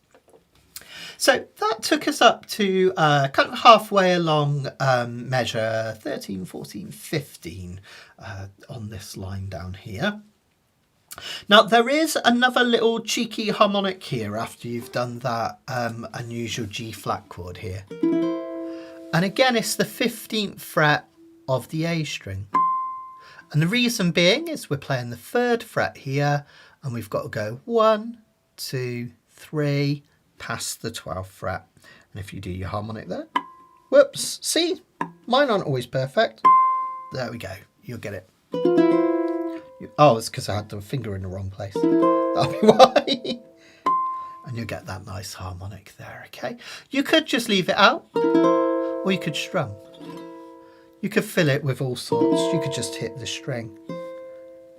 So that took us up to kind of halfway along measure 13, 14, 15 on this line down here. Now there is another little cheeky harmonic here after you've done that unusual G flat chord here. And again, it's the 15th fret of the A string. And the reason being is we're playing the 3rd fret here, and we've got to go 1, 2, 3, past the 12th fret. And if you do your harmonic there, whoops, see, mine aren't always perfect. There we go, you'll get it. Oh, it's because I had the finger in the wrong place. That'll be why. And you'll get that nice harmonic there, okay? You could just leave it out, or you could strum. You could fill it with all sorts. You could just hit the string.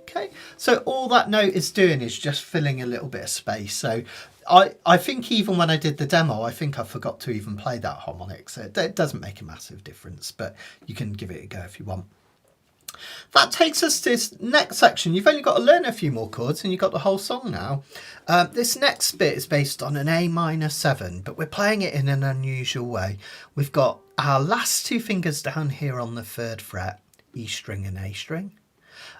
Okay, so all that note is doing is just filling a little bit of space. So I think even when I did the demo, I think I forgot to even play that harmonic. So it doesn't make a massive difference, but you can give it a go if you want. That takes us to this next section. You've only got to learn a few more chords and you've got the whole song now. This next bit is based on an A minor 7, but we're playing it in an unusual way. We've got our last two fingers down here on the 3rd fret, E string and A string.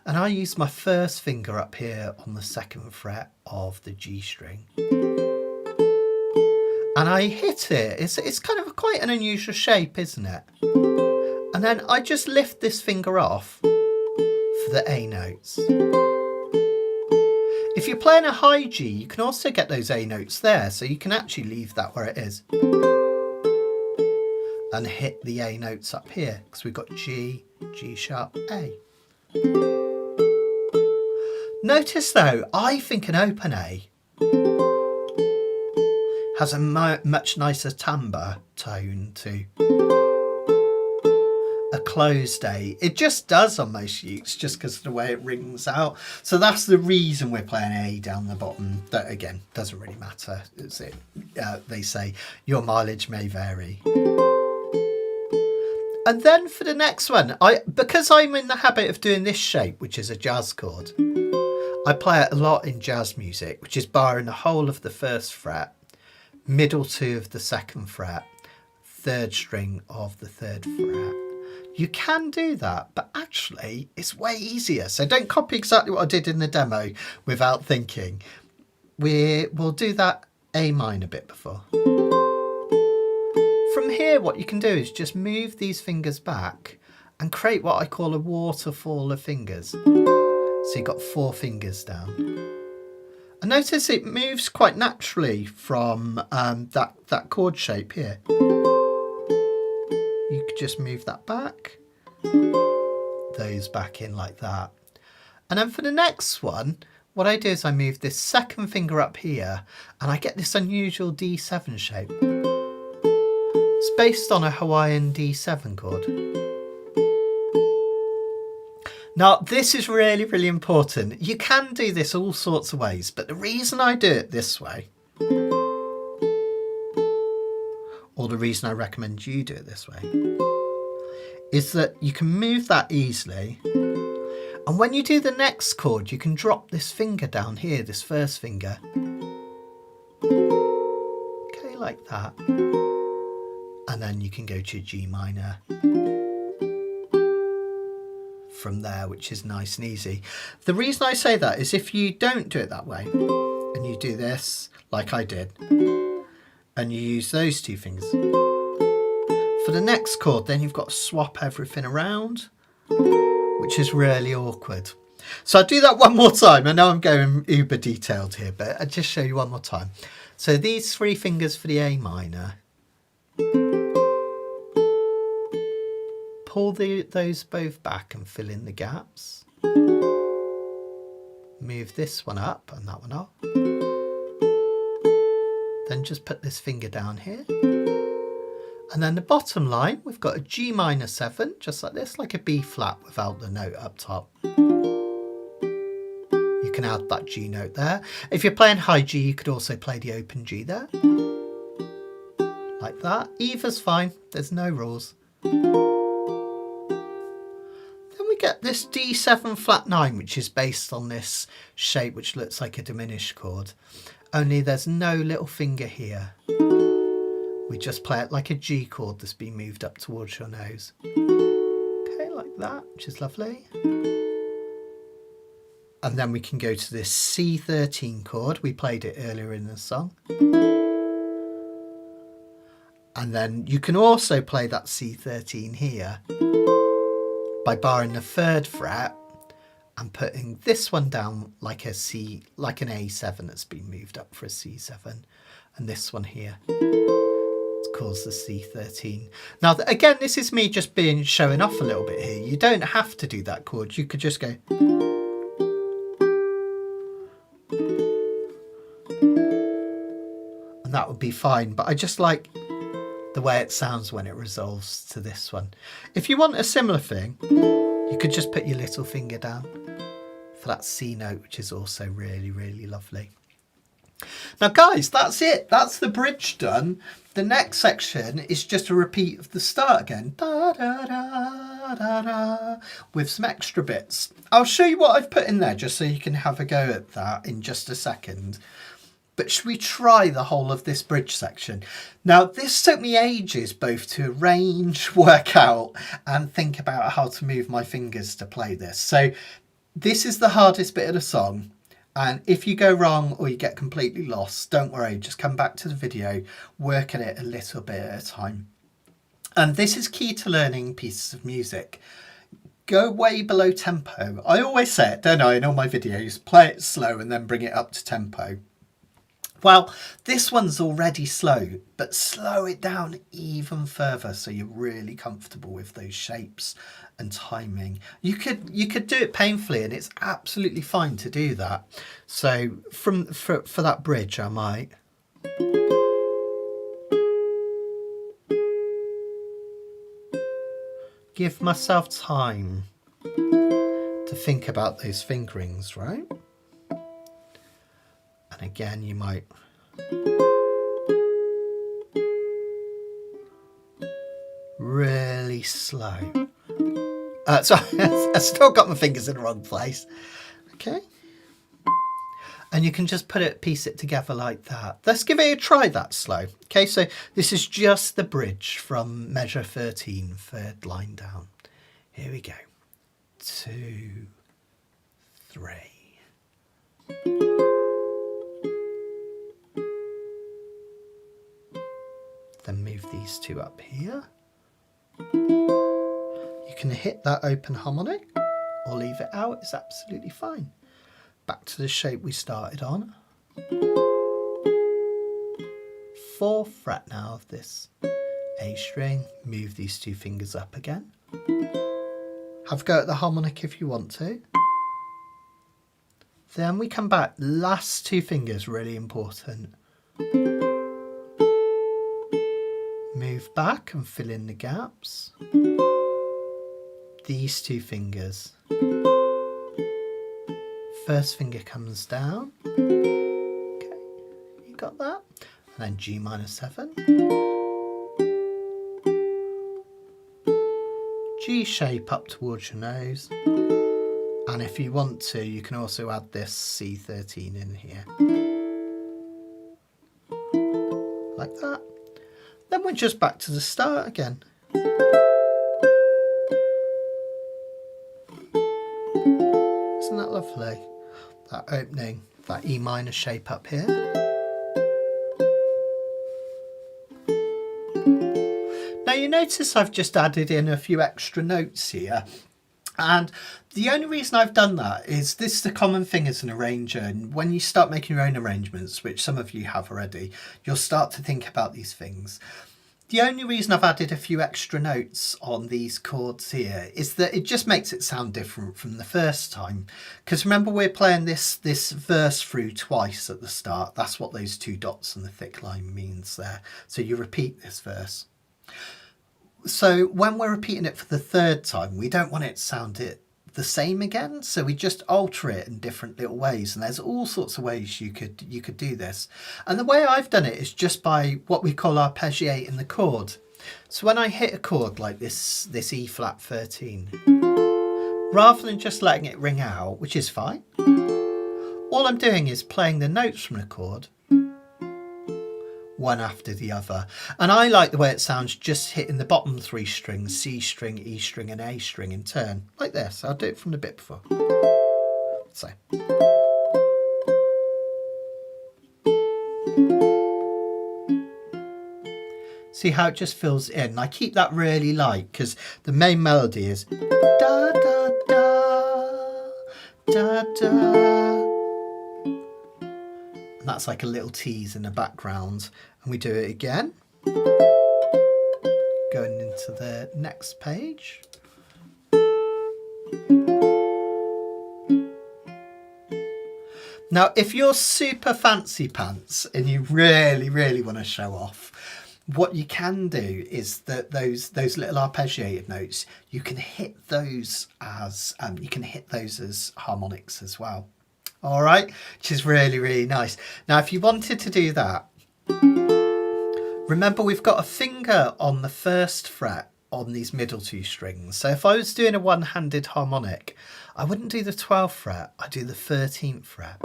And I use my first finger up here on the 2nd fret of the G string. And I hit it. It's kind of quite an unusual shape, isn't it? And then I just lift this finger off for the A notes. If you're playing a high G, you can also get those A notes there, so you can actually leave that where it is. And hit the A notes up here, because we've got G, G sharp, A. Notice though, I think an open A has a much nicer timbre tone to a closed A. It just does on most uke's, just because of the way it rings out. So that's the reason we're playing A down the bottom. That again doesn't really matter. Is it? They say your mileage may vary. And then for the next one, because I'm in the habit of doing this shape, which is a jazz chord, I play it a lot in jazz music, which is barring the whole of the 1st fret, middle 2 of the 2nd fret, 3rd string of the 3rd fret. You can do that, but actually it's way easier. So don't copy exactly what I did in the demo without thinking. We'll do that A minor bit before. From here, what you can do is just move these fingers back and create what I call a waterfall of fingers. So you've got 4 fingers down. And notice it moves quite naturally from that chord shape here. You could just move that back, those back in like that. And then for the next one, what I do is I move this 2nd finger up here and I get this unusual D7 shape. It's based on a Hawaiian D7 chord. Now, this is really, really important. You can do this all sorts of ways, but the reason I do it this way, or the reason I recommend you do it this way, is that you can move that easily. And when you do the next chord, you can drop this finger down here, this 1st finger. Okay, like that. And then you can go to G minor from there, which is nice and easy. The reason I say that is if you don't do it that way, and you do this like I did, and you use those 2 fingers, for the next chord, then you've got to swap everything around, which is really awkward. So I'll do that one more time. I know I'm going uber detailed here, but I'll just show you one more time. So these 3 fingers for the A minor, pull those both back and fill in the gaps. Move this one up and that one up. Then just put this finger down here. And then the bottom line, we've got a G minor 7, just like this, like a B flat without the note up top. You can add that G note there. If you're playing high G, you could also play the open G there. Like that. Either's fine, there's no rules. Get this D7 flat 9, which is based on this shape which looks like a diminished chord, only there's no little finger here. We just play it like a G chord that's been moved up towards your nose. Okay, like that, which is lovely. And then we can go to this C13 chord. We played it earlier in the song. And then you can also play that C13 here by barring the 3rd fret and putting this one down like a C, like an A7 that's been moved up for a C7, and this one here. It's called the C13. Now, again, this is me just showing off a little bit here. You don't have to do that chord. You could just go. And that would be fine. But I just like the way it sounds when it resolves to this one. If you want a similar thing, you could just put your little finger down for that C note, which is also really, really lovely. Now guys, that's it. That's the bridge done. The next section is just a repeat of the start again. Da, da, da, da, da, with some extra bits. I'll show you what I've put in there just so you can have a go at that in just a second. But should we try the whole of this bridge section? Now, this took me ages both to arrange, work out, and think about how to move my fingers to play this. So this is the hardest bit of the song. And if you go wrong or you get completely lost, don't worry, just come back to the video, work at it a little bit at a time. And this is key to learning pieces of music. Go way below tempo. I always say it, don't I, in all my videos, play it slow and then bring it up to tempo. Well, this one's already slow, but slow it down even further so you're really comfortable with those shapes and timing. You could do it painfully, and it's absolutely fine to do that. So for that bridge, I might give myself time to think about those fingerings, right? And again, you might really slow. Sorry, I still got my fingers in the wrong place. Okay. And you can just piece it together like that. Let's give it a try that slow. Okay, so this is just the bridge from measure 13, third line down. Here we go. 2, 3. Then move these two up here. You can hit that open harmonic or leave it out, it's absolutely fine. Back to the shape we started on. 4th fret now of this A string, move these two fingers up again. Have a go at the harmonic if you want to. Then we come back, last 2 fingers, really important. Move back and fill in the gaps. These 2 fingers. First finger comes down. Okay, you got that? And then G minor 7. G shape up towards your nose. And if you want to, you can also add this C13 in here. Like that. Then we're just back to the start again. Isn't that lovely? That opening, that E minor shape up here. Now you notice I've just added in a few extra notes here. And the only reason I've done that is this is the common thing as an arranger, and when you start making your own arrangements, which some of you have already, you'll start to think about these things. The only reason I've added a few extra notes on these chords here is that it just makes it sound different from the first time. Because remember, we're playing this verse through twice at the start. That's what those 2 dots on the thick line means there. So you repeat this verse. So when we're repeating it for the 3rd time, we don't want it to sound the same again, so we just alter it in different little ways, and there's all sorts of ways you could do this. And the way I've done it is just by what we call arpeggiating the chord. So when I hit a chord like this E flat 13, rather than just letting it ring out, which is fine, all I'm doing is playing the notes from the chord one after the other. And I like the way it sounds just hitting the bottom 3 strings, C string, E string and A string in turn, like this. I'll do it from the bit before. So. See how it just fills in. And I keep that really light because the main melody is da da da da da. And that's like a little tease in the background. And we do it again. Going into the next page. Now, if you're super fancy pants and you really, really want to show off, what you can do is that those little arpeggiated notes, you can hit those as harmonics as well. All right, which is really, really nice. Now, if you wanted to do that, remember we've got a finger on the 1st fret on these middle 2 strings. So if I was doing a one-handed harmonic, I wouldn't do the 12th fret, I'd do the 13th fret.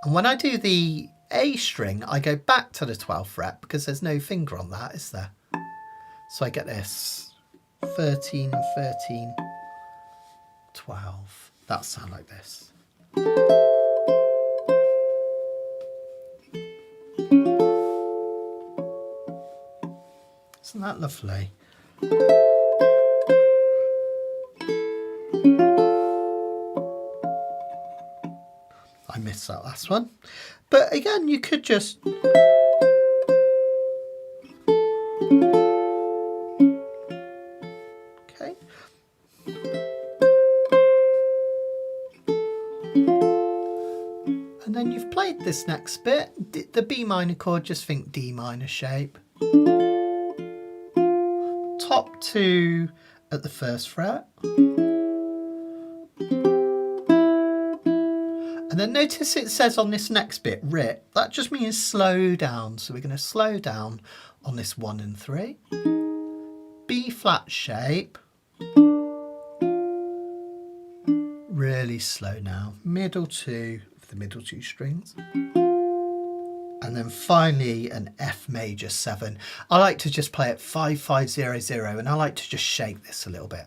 And when I do the A string, I go back to the 12th fret because there's no finger on that, is there? So I get this 13, 13, 12. That sound like this. Isn't that lovely? I missed that last one. But again, you could just... Okay. And then you've played this next bit. The B minor chord, just think D minor shape. Top 2 at the 1st fret. And then notice it says on this next bit, rip. That just means slow down. So we're going to slow down on this 1 and 3. B flat shape. Really slow now. Middle 2 of the middle 2 strings. And then finally an F major 7. I like to just play it 5 5 0 0, and I like to just shake this a little bit.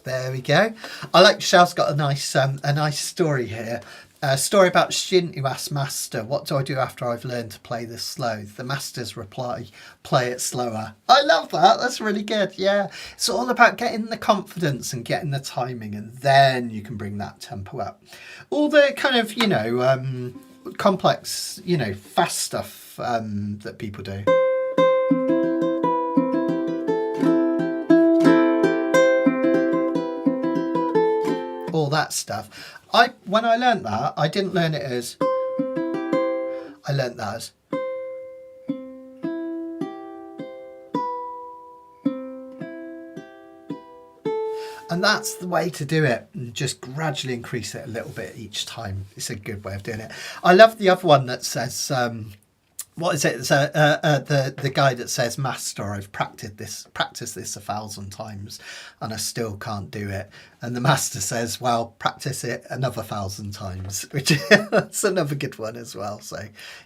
There we go. I like Shell's got a nice story here. A story about a student who asked Master, what do I do after I've learned to play this slow? The Master's reply, play it slower. I love that. That's really good. Yeah. It's all about getting the confidence and getting the timing, and then you can bring that tempo up. All the kind of, you know, complex, you know, fast stuff that people do. All that stuff. When I learnt that, I didn't learn it as, I learnt that as. And that's the way to do it. And just gradually increase it a little bit each time. It's a good way of doing it. I love the other one that says, what is it? It's the guy that says, Master, I've practiced this 1,000 times and I still can't do it. And the Master says, well, practice it another 1,000 times, which that's another good one as well. So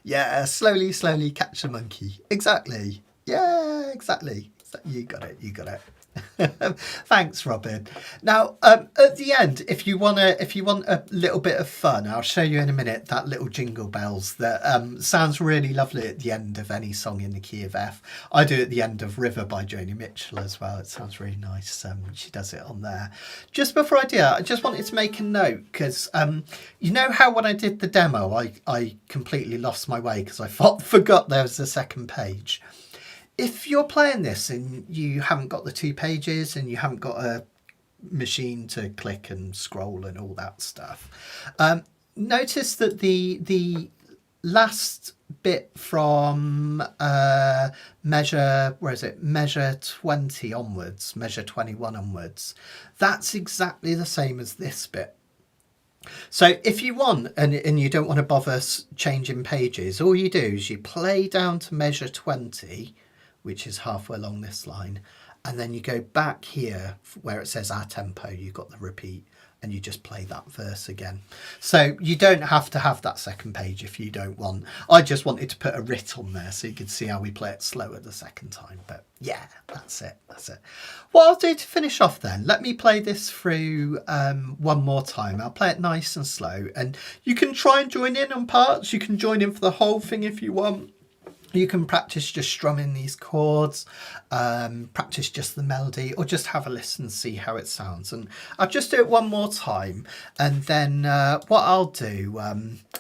yeah, slowly, slowly catch a monkey. Exactly. Yeah, exactly. You got it. You got it. Thanks, Robin. Now, at the end, if you want a little bit of fun, I'll show you in a minute that little jingle bells that sounds really lovely at the end of any song in the key of F. I do it at the end of River by Joni Mitchell as well. It sounds really nice. She does it on there. Just before I do that, I just wanted to make a note because you know how when I did the demo, I completely lost my way because I forgot there was a second page. If you're playing this and you haven't got the 2 pages and you haven't got a machine to click and scroll and all that stuff, notice that the last bit from measure 20 onwards, measure 21 onwards, that's exactly the same as this bit. So if you want and you don't want to bother changing pages, all you do is you play down to measure 20, which is halfway along this line, and then you go back here where it says our tempo, you've got the repeat, and you just play that verse again. So you don't have to have that second page if you don't want. I just wanted to put a writ on there so you could see how we play it slower the second time. But yeah, that's it. What I'll do to finish off then, let me play this through one more time. I'll play it nice and slow, and you can try and join in on parts. You can join in for the whole thing if you want. You can practice just strumming these chords, practice just the melody, or just have a listen and see how it sounds. And I'll just do it one more time, and then what I'll do,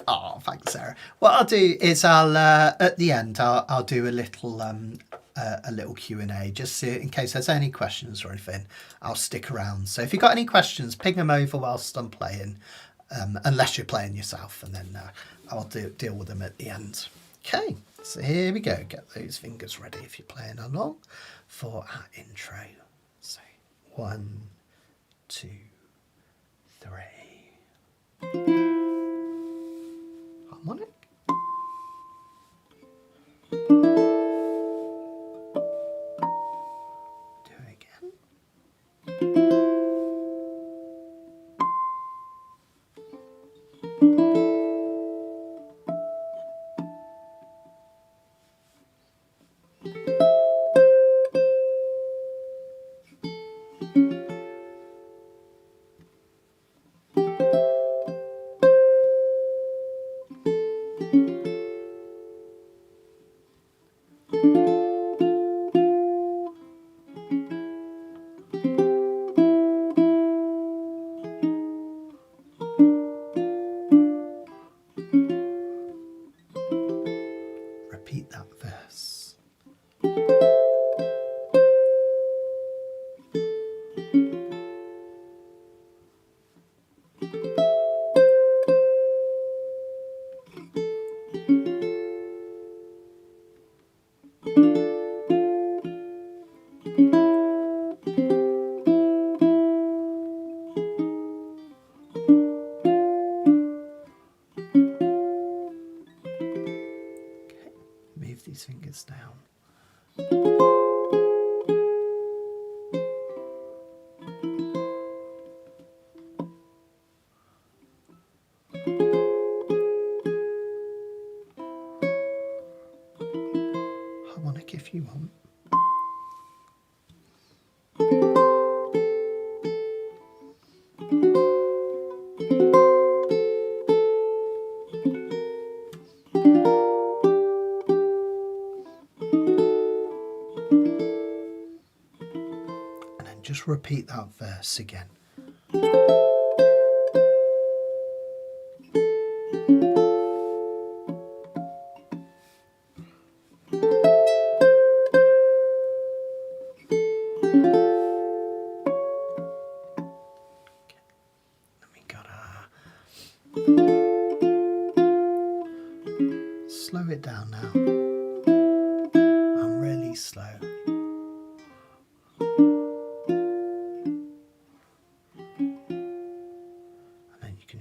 oh, thanks, Sarah. What I'll do is I'll at the end I'll do a little Q&A, just so in case there's any questions or anything. I'll stick around. So if you've got any questions, ping them over whilst I'm playing, unless you're playing yourself, and then I'll deal with them at the end. Okay. So here we go. Get those fingers ready if you're playing along for our intro. So 1, 2, 3. Harmonic. Do it again. Repeat that verse. Move these fingers down. Harmonic if you want. Just repeat that verse again. Then we gotta slow it down now. I'm really slow.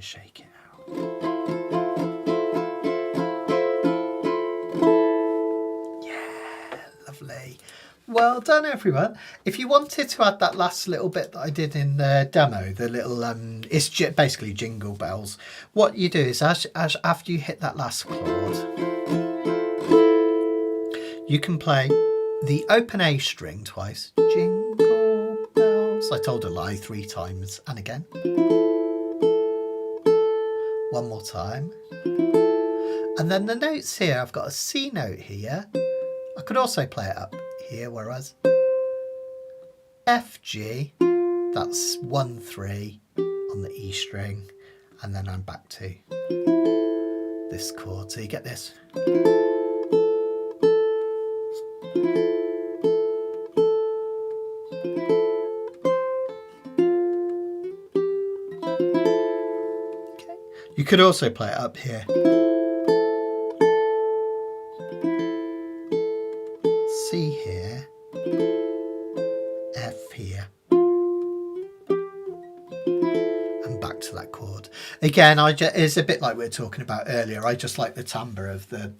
Shake it out. Yeah, lovely. Well done, everyone. If you wanted to add that last little bit that I did in the demo, the little it's basically jingle bells. What you do is as after you hit that last chord, you can play the open A string twice. Jingle bells. I told a lie 3 times, and again. One more time. And then the notes here, I've got a C note here. I could also play it up here, whereas F, G, that's 1, 3 on the E string. And then I'm back to this chord. So you get this. You could also play it up here. C here, F here, and back to that chord. Again, it's a bit like we were talking about earlier. I just like the timbre of the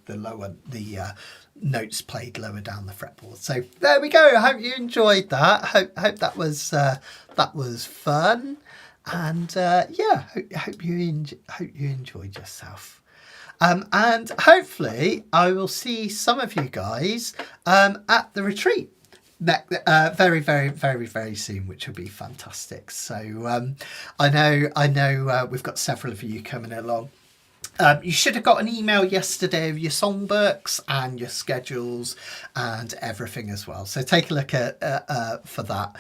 notes played lower down the fretboard. So there we go. I hope you enjoyed that. Hope that was fun. And yeah, hope you enjoyed yourself. And hopefully I will see some of you guys at the retreat very, very, very, very soon, which will be fantastic. So I know we've got several of you coming along. You should have got an email yesterday of your songbooks and your schedules and everything as well. So take a look at for that.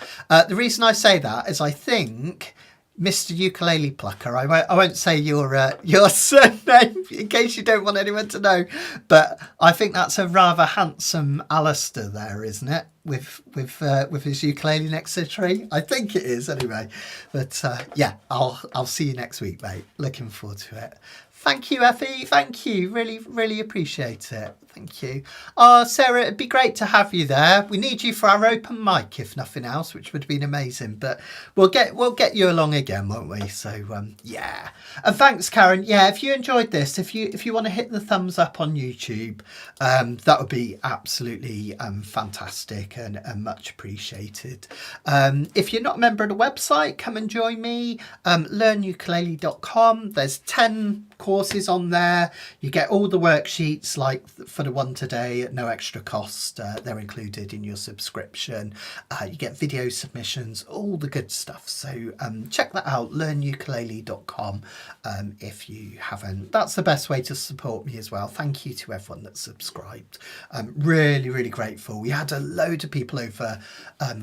The reason I say that is I think Mr. Ukulele Plucker, I won't say your surname in case you don't want anyone to know, but I think that's a rather handsome Alistair there, isn't it? With his ukulele next to the tree. I think it is anyway. But yeah, I'll see you next week, mate. Looking forward to it. Thank you, Effie. Thank you. Really, really appreciate it. Thank you. Oh, Sarah, it'd be great to have you there. We need you for our open mic, if nothing else, which would have been amazing. But we'll get you along again, won't we? So yeah. And thanks, Karen. Yeah, if you enjoyed this, if you want to hit the thumbs up on YouTube, that would be absolutely fantastic and much appreciated. If you're not a member of the website, come and join me. Learnukulele.com. There's 10 courses on there. You get all the worksheets like for the one today at no extra cost. They're included in your subscription. You get video submissions, all the good stuff. So check that out, learnukulele.com, if you haven't. That's the best way to support me as well. Thank you to everyone that subscribed. Really, really grateful. We had a load of people over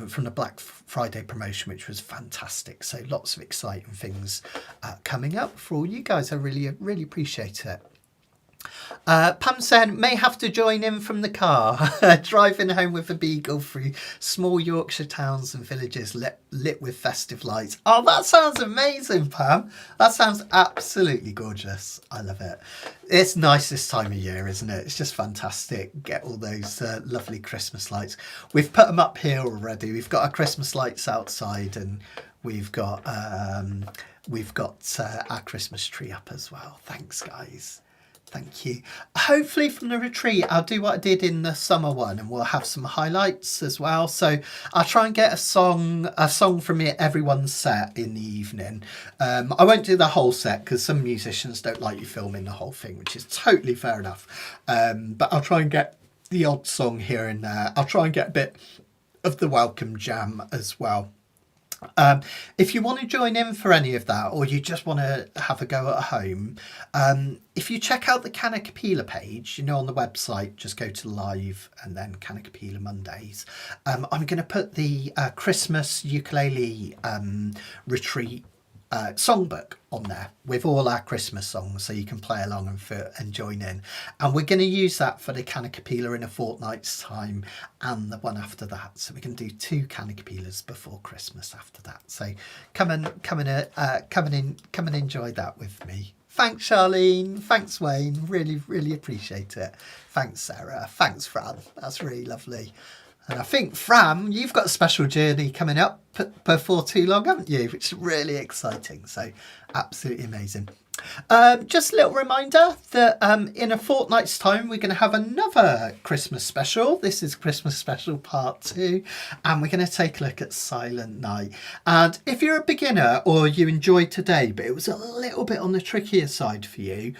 from the Black Friday promotion, which was fantastic. So lots of exciting things coming up for all you guys. I really appreciate it. Pam said, may have to join in from the car, driving home with a beagle through small Yorkshire towns and villages lit with festive lights. Oh, that sounds amazing, Pam. That sounds absolutely gorgeous. I love it. It's nice this time of year, isn't it? It's just fantastic. Get all those lovely Christmas lights. We've put them up here already. We've got our Christmas lights outside, and we've got our Christmas tree up as well. Thanks, guys. Thank you. Hopefully from the retreat, I'll do what I did in the summer one, and we'll have some highlights as well. So I'll try and get a song from everyone's set in the evening. I won't do the whole set because some musicians don't like you filming the whole thing, which is totally fair enough. But I'll try and get the odd song here and there. I'll try and get a bit of the welcome jam as well. If you want to join in for any of that, or you just want to have a go at home, if you check out the Canacapila page, on the website, just go to live and then Canacapila Mondays. I'm going to put the Christmas ukulele retreat songbook on there with all our Christmas songs, so you can play along and join in. And we're going to use that for the Canacapila in a fortnight's time and the one after that. So we can do 2 Canacapilas before Christmas after that. So come and enjoy that with me. Thanks, Charlene. Thanks, Wayne. Really, really appreciate it. Thanks, Sarah. Thanks, Fran. That's really lovely. And I think, Fran, you've got a special journey coming up before too long, haven't you? Which is really exciting. So absolutely amazing. Just a little reminder that in a fortnight's time, we're going to have another Christmas special. This is Christmas special part 2. And we're going to take a look at Silent Night. And if you're a beginner or you enjoyed today, but it was a little bit on the trickier side for you,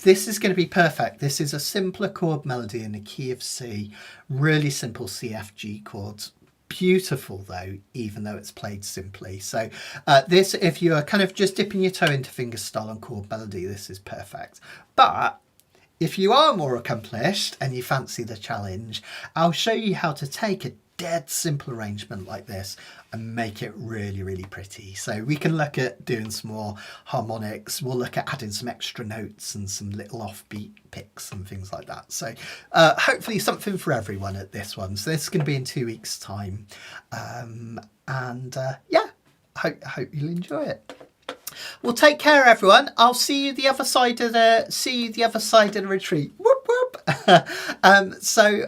this is going to be perfect. This is a simpler chord melody in the key of C. Really simple C, F, G chords. Beautiful though, even though it's played simply. So this, if you're kind of just dipping your toe into fingerstyle and chord melody, this is perfect. But if you are more accomplished and you fancy the challenge, I'll show you how to take a dead simple arrangement like this and make it really, really pretty. So we can look at doing some more harmonics. We'll look at adding some extra notes and some little offbeat picks and things like that. So hopefully something for everyone at this one. So this is going to be in 2 weeks' time. Yeah, I hope you'll enjoy it. Well, take care, everyone. I'll see you the other side of the retreat. Whoop whoop. So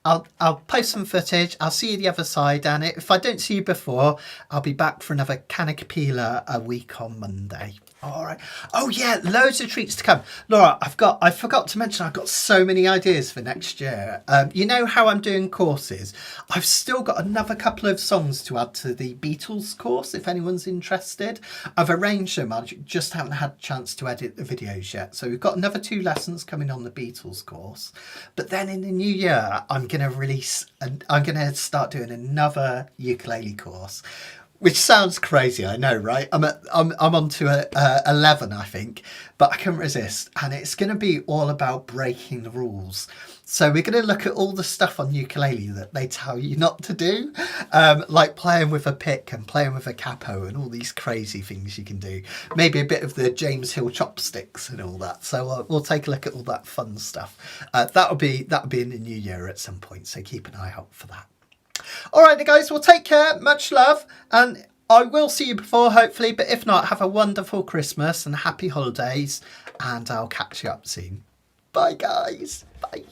I'll post some footage. I'll see you the other side, and if I don't see you before, I'll be back for another Canacapila a week on Monday. All right. Oh yeah, loads of treats to come. Laura, I forgot to mention I've got so many ideas for next year. You know how I'm doing courses? I've still got another couple of songs to add to the Beatles course, if anyone's interested. I've arranged them, I just haven't had a chance to edit the videos yet. So we've got another 2 lessons coming on the Beatles course. But then in the new year, I'm going to start doing another ukulele course. Which sounds crazy, I know, right? I'm on to 11, I think, but I couldn't resist, and it's going to be all about breaking the rules. So we're going to look at all the stuff on ukulele that they tell you not to do, like playing with a pick and playing with a capo and all these crazy things you can do. Maybe a bit of the James Hill chopsticks and all that. So we'll take a look at all that fun stuff. That'll be in the new year at some point. So keep an eye out for that. All right, guys. Well, take care. Much love, and I will see you before, hopefully. But if not, have a wonderful Christmas and happy holidays, and I'll catch you up soon. Bye, guys. Bye.